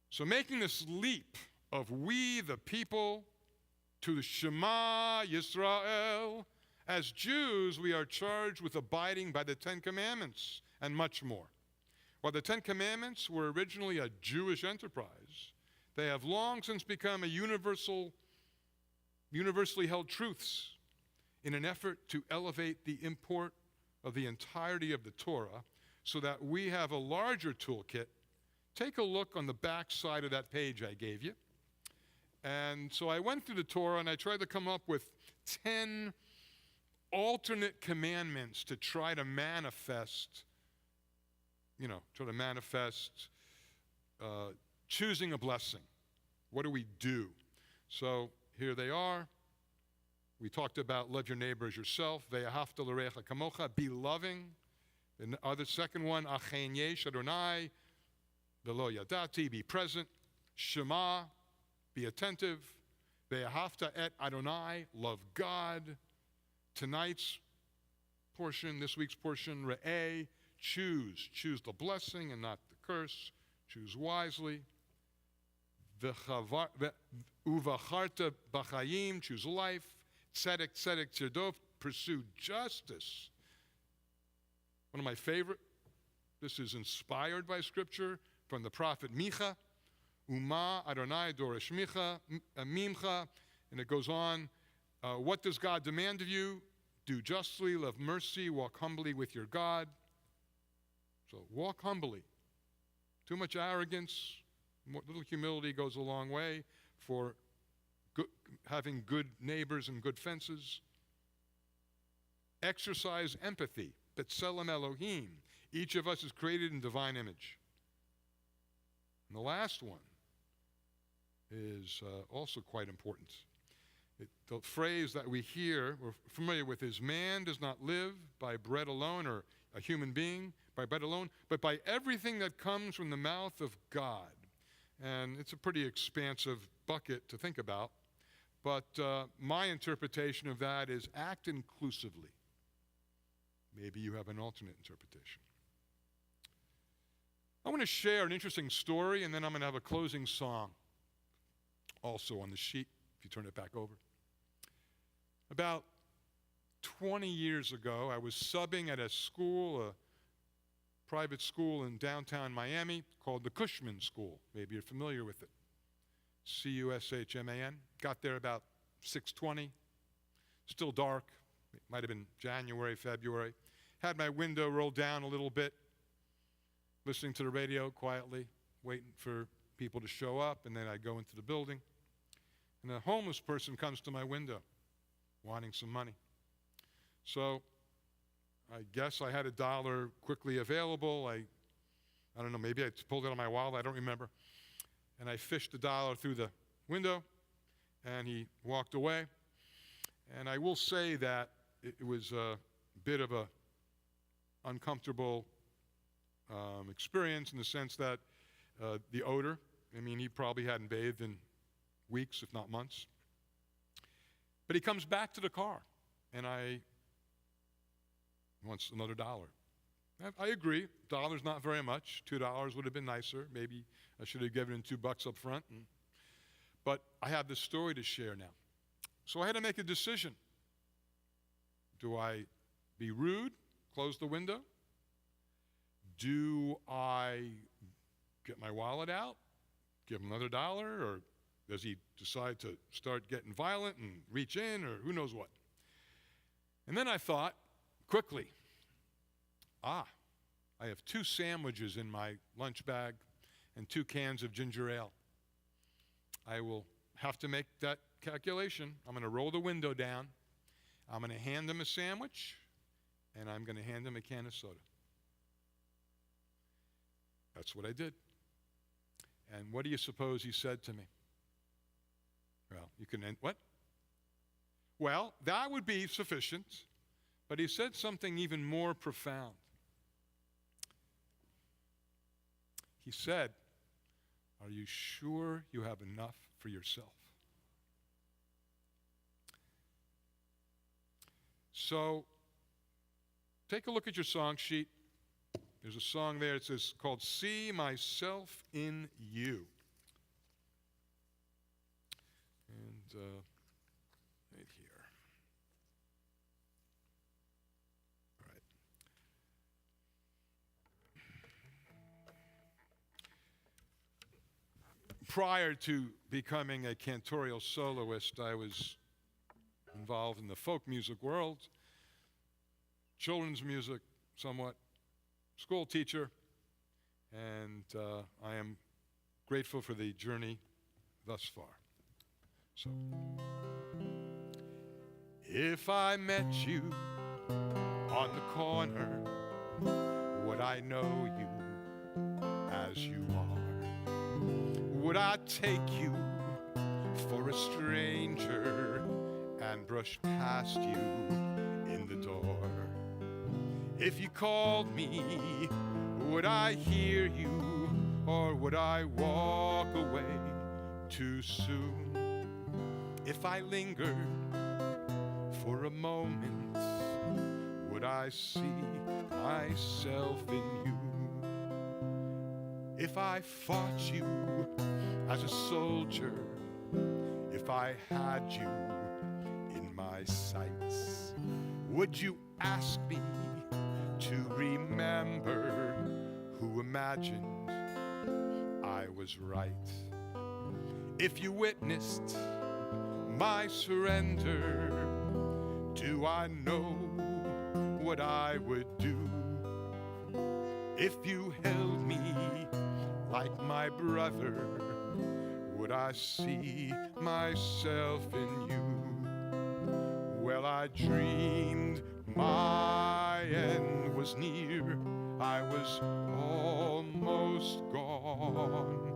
So making this leap of we the people to the Shema Yisrael, as Jews we are charged with abiding by the 10 Commandments and much more. While the 10 Commandments were originally a Jewish enterprise, they have long since become universally held truths in an effort to elevate the import of the entirety of the Torah so that we have a larger toolkit. Take a look on the back side of that page I gave you. And so I went through the Torah and I tried to come up with 10 alternate commandments to try to manifest, choosing a blessing. What do we do? So here they are. We talked about love your neighbor as yourself. Ve'ahavta l'recha kamocha, be loving. The second one, achen yesh Adonai, velo yadati, be present. Shema, be attentive. Ve'ahavta et Adonai, love God. Tonight's portion, this week's portion, re'eh, choose. Choose the blessing and not the curse. Choose wisely. Uvacharta b'chayim, choose life. Tzedek, tzedek, tzedov, pursue justice. One of my favorite, this is inspired by scripture from the prophet Micha. Uma Adonai doresh mimcha, and it goes on. What does God demand of you? Do justly, love mercy, walk humbly with your God. So walk humbly. Too much arrogance, little humility goes a long way for having good neighbors and good fences. Exercise empathy. B'tselem Elohim. Each of us is created in divine image. And the last one is also quite important. The phrase that we hear, we're familiar with, is man does not live by bread alone, or a human being by bread alone, but by everything that comes from the mouth of God. And it's a pretty expansive bucket to think about. But my interpretation of that is act inclusively. Maybe you have an alternate interpretation. I want to share an interesting story, and then I'm going to have a closing song also on the sheet, if you turn it back over. About 20 years ago, I was subbing at a school, a private school in downtown Miami called the Cushman School. Maybe you're familiar with it. Cushman. Got there about 6:20. Still dark. It might have been January, February. Had my window rolled down a little bit, listening to the radio quietly, waiting for people to show up, and then I'd go into the building. And a homeless person comes to my window wanting some money. So I guess I had $1 quickly available. I don't know, maybe I pulled it out of my wallet, I don't remember. And I fished $1 through the window, and he walked away. And I will say that it was a bit of a uncomfortable experience in the sense that the odor, he probably hadn't bathed in weeks, if not months. But he comes back to the car, and he wants another $1. I agree, $1's not very much. $2 would have been nicer. Maybe I should have given him $2 up front. But I have this story to share now. So I had to make a decision. Do I be rude, close the window? Do I get my wallet out, give him another $1, or does he decide to start getting violent and reach in, or who knows what? And then I thought, quickly, I have 2 sandwiches in my lunch bag and 2 cans of ginger ale. I will have to make that calculation. I'm going to roll the window down. I'm going to hand him a sandwich, and I'm going to hand him a can of soda. That's what I did. And what do you suppose he said to me? Well, you can end, what? Well, that would be sufficient, but he said something even more profound. He said, "Are you sure you have enough for yourself?" So, take a look at your song sheet. There's a song there, it says, called "See Myself in You." And right here. All right. Prior to becoming a cantorial soloist, I was involved in the folk music world, children's music somewhat, school teacher, and I am grateful for the journey thus far. So, if I met you on the corner, would I know you as you are? Would I take you for a stranger and brush past you in the door? If you called me, would I hear you, or would I walk away too soon? If I lingered for a moment, would I see myself in you? If I fought you as a soldier, if I had you in my sights, would you ask me to remember who imagined I was right? If you witnessed my surrender, do I know what I would do? If you held me like my brother, would I see myself in you? Well, I dreamed my end was near, I was almost gone.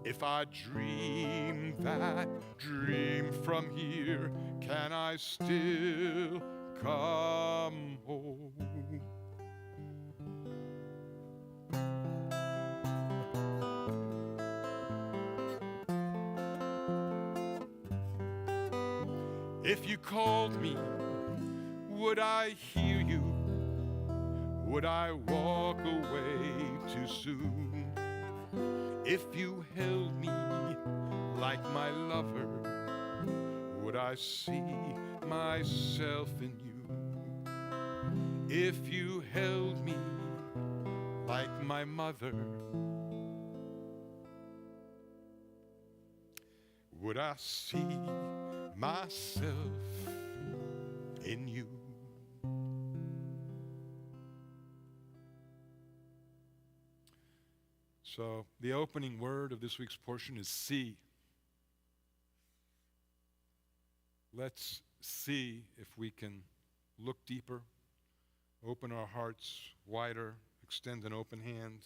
If I dream that dream from here, can I still come home? If you called me, would I hear you? Would I walk away too soon? If you held me like my lover, would I see myself in you? If you held me like my mother, would I see myself in you? So the opening word of this week's portion is see. Let's see if we can look deeper, open our hearts wider, extend an open hand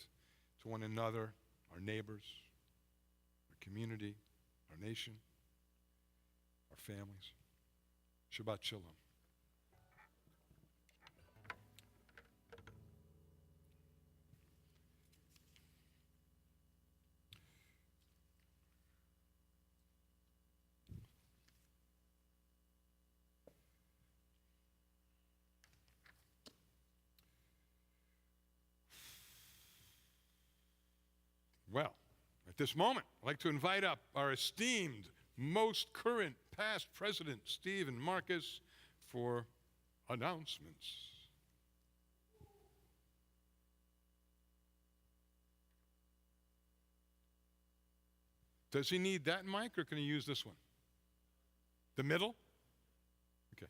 to one another, our neighbors, our community, our nation, our families. Shabbat Shalom. Well, at this moment, I'd like to invite up our esteemed, most current past President Steve and Marcus for announcements. Does he need that mic, or can he use this one? The middle? Okay.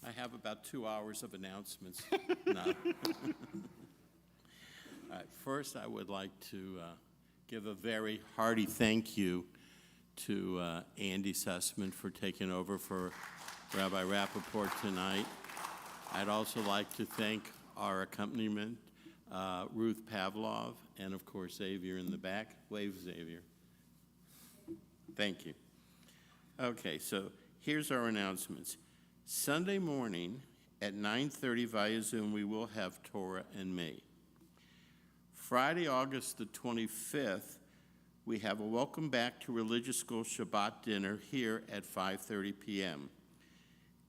I have about 2 hours of announcements. No. All right, first, I would like to give a very hearty thank you to Andy Sussman for taking over for Rabbi Rappaport tonight. I'd also like to thank our accompaniment, Ruth Pavlov, and of course Xavier in the back. Wave, Xavier. Thank you. Okay, so here's our announcements. Sunday morning at 9:30 via Zoom, we will have Torah and me. Friday, August the 25th, we have a Welcome Back to Religious School Shabbat dinner here at 5:30 p.m.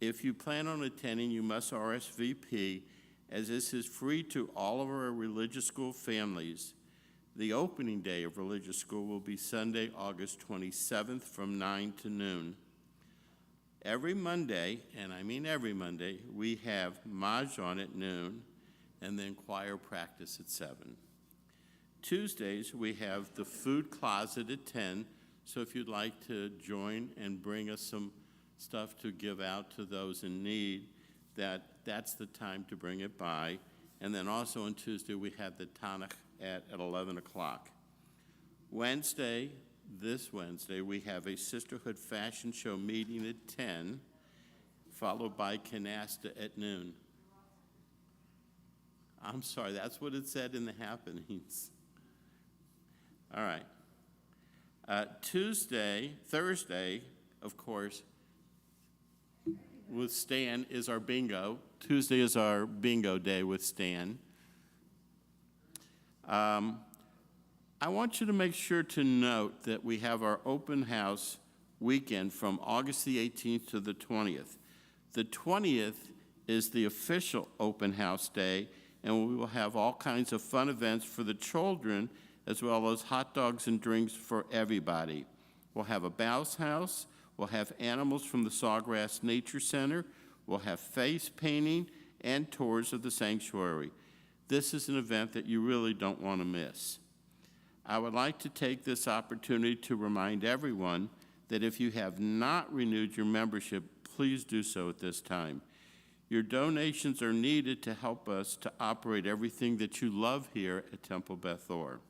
If you plan on attending, you must RSVP, as this is free to all of our religious school families. The opening day of religious school will be Sunday, August 27th from 9 to noon. Every Monday, and I mean every Monday, we have Mahjong at noon and then choir practice at 7. Tuesdays, we have the food closet at 10, so if you'd like to join and bring us some stuff to give out to those in need, that's the time to bring it by. And then also on Tuesday, we have the Tanakh at 11 o'clock. This Wednesday, we have a Sisterhood Fashion Show meeting at 10, followed by Canasta at noon. I'm sorry, that's what it said in the happenings. All right. Thursday, of course, with Stan is our bingo. Tuesday is our bingo day with Stan. I want you to make sure to note that we have our open house weekend from August the 18th to the 20th. The 20th is the official open house day, and we will have all kinds of fun events for the children, as well as hot dogs and drinks for everybody. We'll have a bounce house, we'll have animals from the Sawgrass Nature Center, we'll have face painting, and tours of the sanctuary. This is an event that you really don't want to miss. I would like to take this opportunity to remind everyone that if you have not renewed your membership, please do so at this time. Your donations are needed to help us to operate everything that you love here at Temple Beth Orr.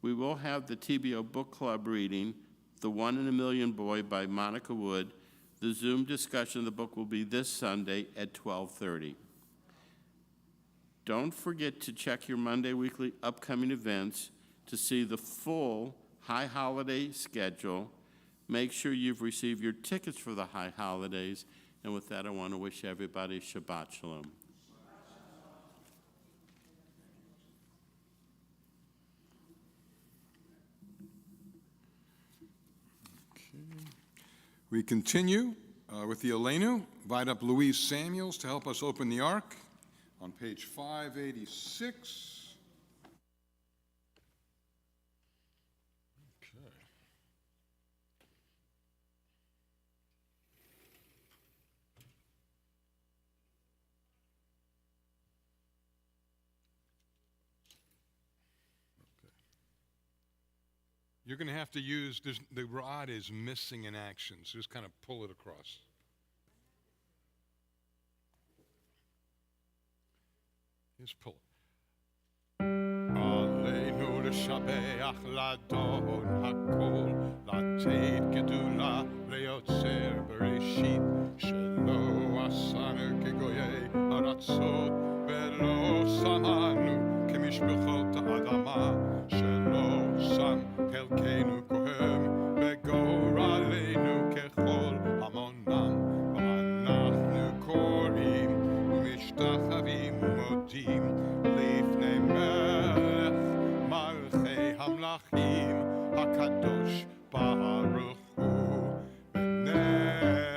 We will have the TBO Book Club reading, The 1 in a Million Boy by Monica Wood. The Zoom discussion of the book will be this Sunday at 12:30. Don't forget to check your Monday weekly upcoming events to see the full High Holiday schedule. Make sure you've received your tickets for the High Holidays. And with that, I want to wish everybody Shabbat Shalom. We continue with the Aleinu. Invite up Louise Samuels to help us open the Ark on page 586. You're going to have to use, the rod is missing in action, so just kind of pull it across. Just pull it. Aleinu l'shabeach l'adon hakol, l'atid gedula le'yotzer bereshit, shelo asanu kegoyei aratzot, velo samanu kemishpechot ha'adama, shelo sam חלקנו כהן וגורלנו ככל המונם ואנחנו קוראים ומשתחווים ומודים לפני מלך מלכי המלכים הקדוש ברוך הוא ונס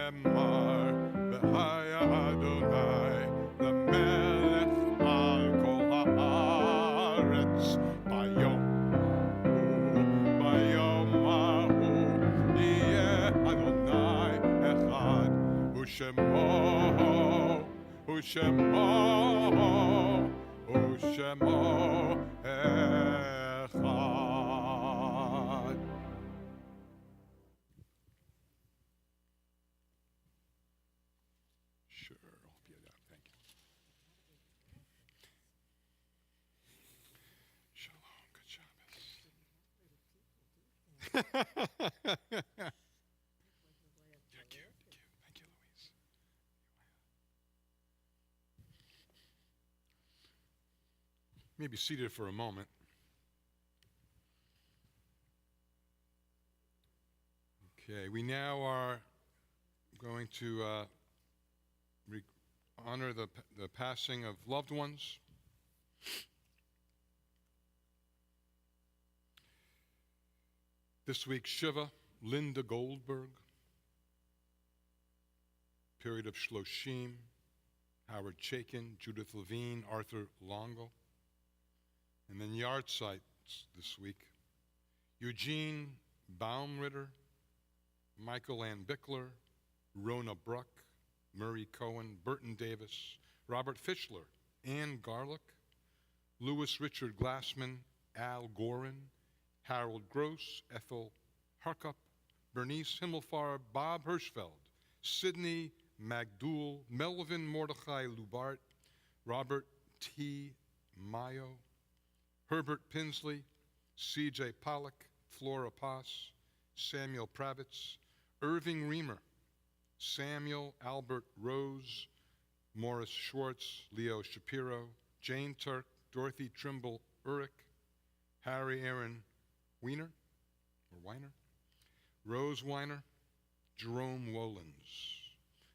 Shemo, Ushemo, Ushemo Echad. Sure, I'll be that. Thank you. Shalom, good Shabbos. You're cute. Thank you, Louise. Maybe seated for a moment. Okay, we now are going to honor the passing of loved ones. This week, Shiva, Linda Goldberg. Period of Shloshim, Howard Chaikin, Judith Levine, Arthur Longo. And then yard sites this week. Eugene Baumritter, Michael Ann Bickler, Rona Bruck, Murray Cohen, Burton Davis, Robert Fischler, Ann Garlick, Louis Richard Glassman, Al Gorin, Harold Gross, Ethel Harkup, Bernice Himmelfarb, Bob Hirschfeld, Sidney Magdul, Melvin Mordechai Lubart, Robert T. Mayo, Herbert Pinsley, C.J. Pollack, Flora Pass, Samuel Pravitz, Irving Reamer, Samuel Albert Rose, Morris Schwartz, Leo Shapiro, Jane Turk, Dorothy Trimble Urich, Harry Aaron Weiner, Rose Weiner, Jerome Wolins.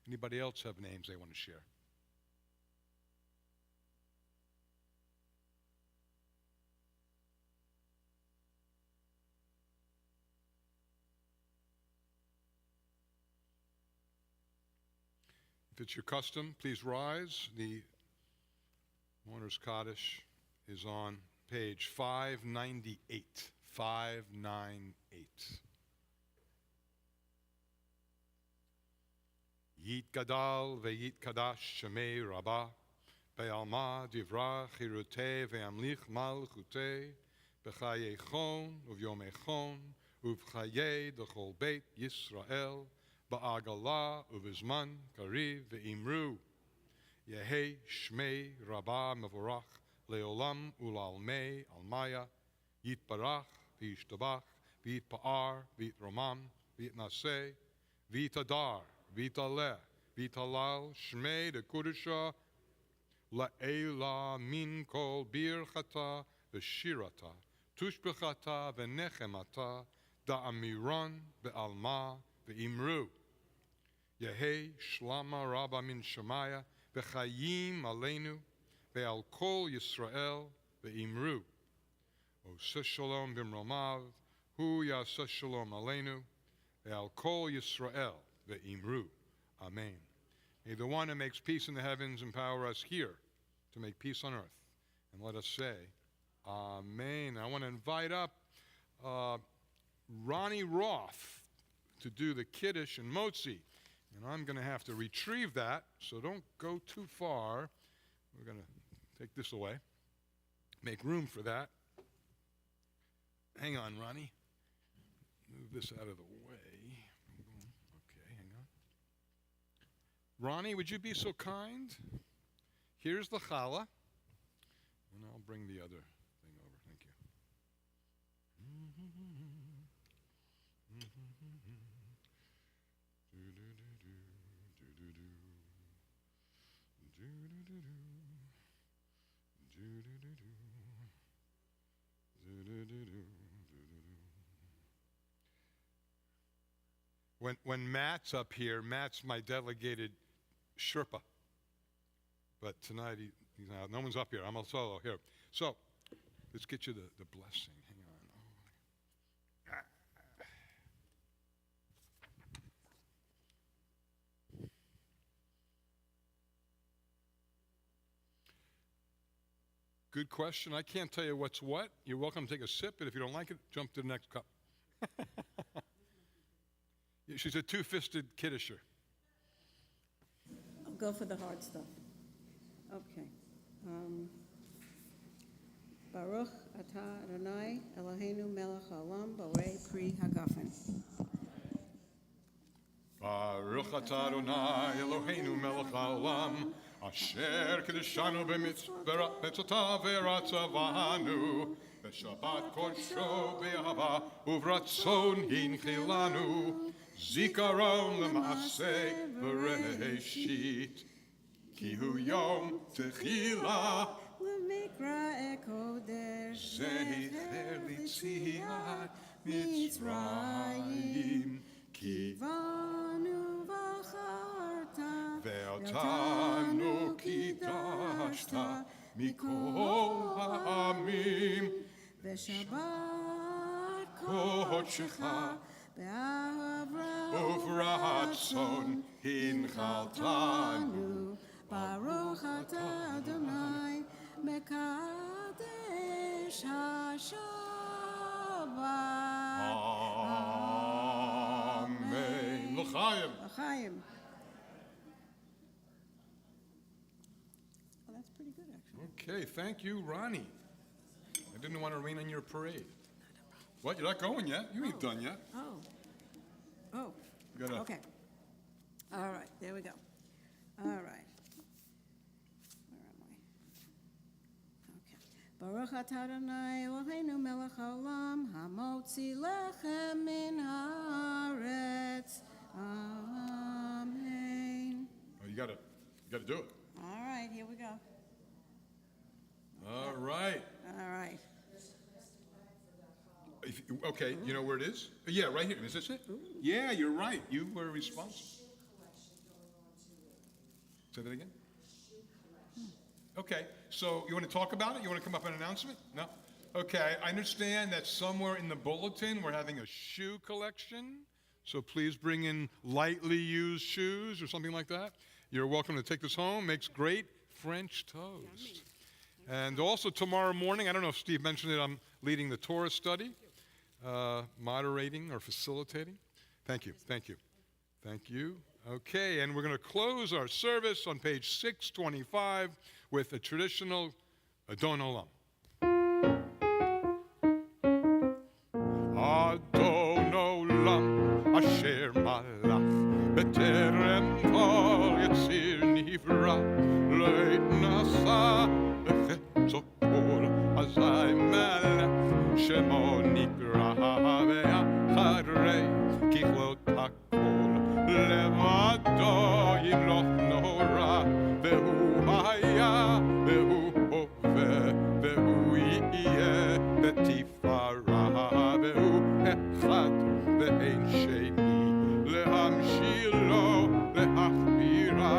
Anybody else have names they want to share? If it's your custom, please rise. The Mourner's Kaddish is on page 598. 598. Yit gadal ve'yit kadash shemei rabah be'alma divra chirutei ve'amlich malchutei b'chayechon uvyomechon uv'chayei d'chol beit Yisrael ba'agala uvizman kariv ve'imru Yehei shmei rabah mevorach leolam ulalmei almaya yitbarach v'yishtabach v'yitpa'ar v'yitromam v'yitnaseh v'yitadar v'yitaleh v'yitalal shmei dekudusha la'ela min kol birchata v'shirata tushbechata v'nechemata da'amiran be'alma ve'imru Yehei shlama rabba min shemaya v'chayim aleinu ve'al kol Yisrael ve'imru Oseh shalom b'mromav hu yaseh shalom aleinu ve'al kol Yisrael ve'imru. Amen. May the one who makes peace in the heavens empower us here to make peace on earth. And let us say, Amen. I want to invite up Ronnie Roth to do the Kiddush and Motzi. And I'm going to have to retrieve that, so don't go too far. We're going to take this away. Make room for that. Hang on, Ronnie. Move this out of the way. Okay, hang on. Ronnie, would you be so kind? Here's the challah. And I'll bring the other thing over. Thank you. When Matt's up here, Matt's my delegated Sherpa. But tonight he's out. No one's up here. I'm a solo here. So let's get you the blessing. Hang on. Good question. I can't tell you what's what. You're welcome to take a sip, but if you don't like it, jump to the next cup. She's a two-fisted kiddisher. go for the hard stuff. Okay. Baruch atah Adonai Eloheinu melech haolam borei pri hagafen. Baruch atah Adonai Eloheinu melech haolam, asher kedeshanu b'mitzvotav v'ratzavanu, v'shabbat kodsho b'ahava uvratzon hinchilanu, zikaron l'maaseh v'reishit, ki hu yom techila, L'mikra ekodesh zecher l'tziat Mitzrayim, ki Vanu v'acharta ve'otanu kidashta mikol ha'amim, V'shabbat kodshecha uvratzon hinchaltanu. Baruch atah Adonai mekadesh ha-shabbat. Amen. L'chaim. L'chaim. Well, that's pretty good, actually. Okay, thank you, Ronnie. I didn't want to rain on your parade. What, you're not going yet? You ain't done yet. Oh, You gotta- okay. All right, there we go. All right. Where am I? Okay. Baruch atah Adonai Eloheinu melech haolam, hamotzi lechem min haaretz. Amen. Oh, you gotta do it. All right, here we go. All right. All right. Okay, you know where it is? Yeah, right here. Is this it? Yeah, you're right. You were responsible. Say that again? Okay, so you want to talk about it? You want to come up with an announcement? No? Okay, I understand that somewhere in the bulletin we're having a shoe collection. So please bring in lightly used shoes or something like that. You're welcome to take this home. Makes great French toast. And also tomorrow morning, I don't know if Steve mentioned it, I'm leading the Torah study, moderating or facilitating. Thank you. Okay, and we're going to close our service on page 625 with a traditional Adon Olam. Adon Olam, Asher Malach, B'terem Kol Yetzir Nivra, Leit Nasa, B'chetzokol, Azai Melech, Shemo Nikra Ve'acharei, Kichlot HaKol, Levado Yimloch Nora, Ve'hu Haya, Ve'hu Hove, Ve'hu Yiyeh, Betifara, Ve'hu Echad, Ve'ein Sheni, Lehamshir Lo, Leachbira,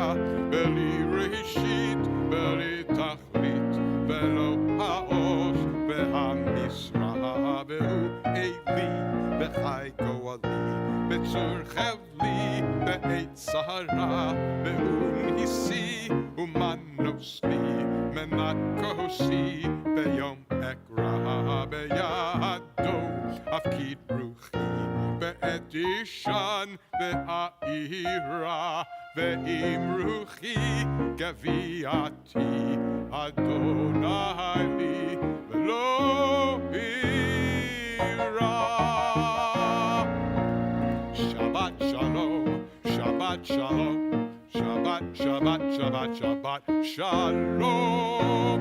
Be'li Reshit, Be'li Tachlit, Ve'lo Ha'os, Ve'hamisra, Ve'hu Evi, Ve'chai Goali, Be'tzur Chevli, Be'eit Sahara, Ve'hu Nisi, Umanosli, Menakosi, Be'yom Ekra, Be'yado, Afkid Ruchi, Be'et Ishan, Be'aira, Ve'im Ruchi, Gaviati, Adonai li, Ve'lo ira. Shabbat Shalom, Shabbat Shalom, Shabbat, Shabbat, Shabbat, Shabbat Shalom.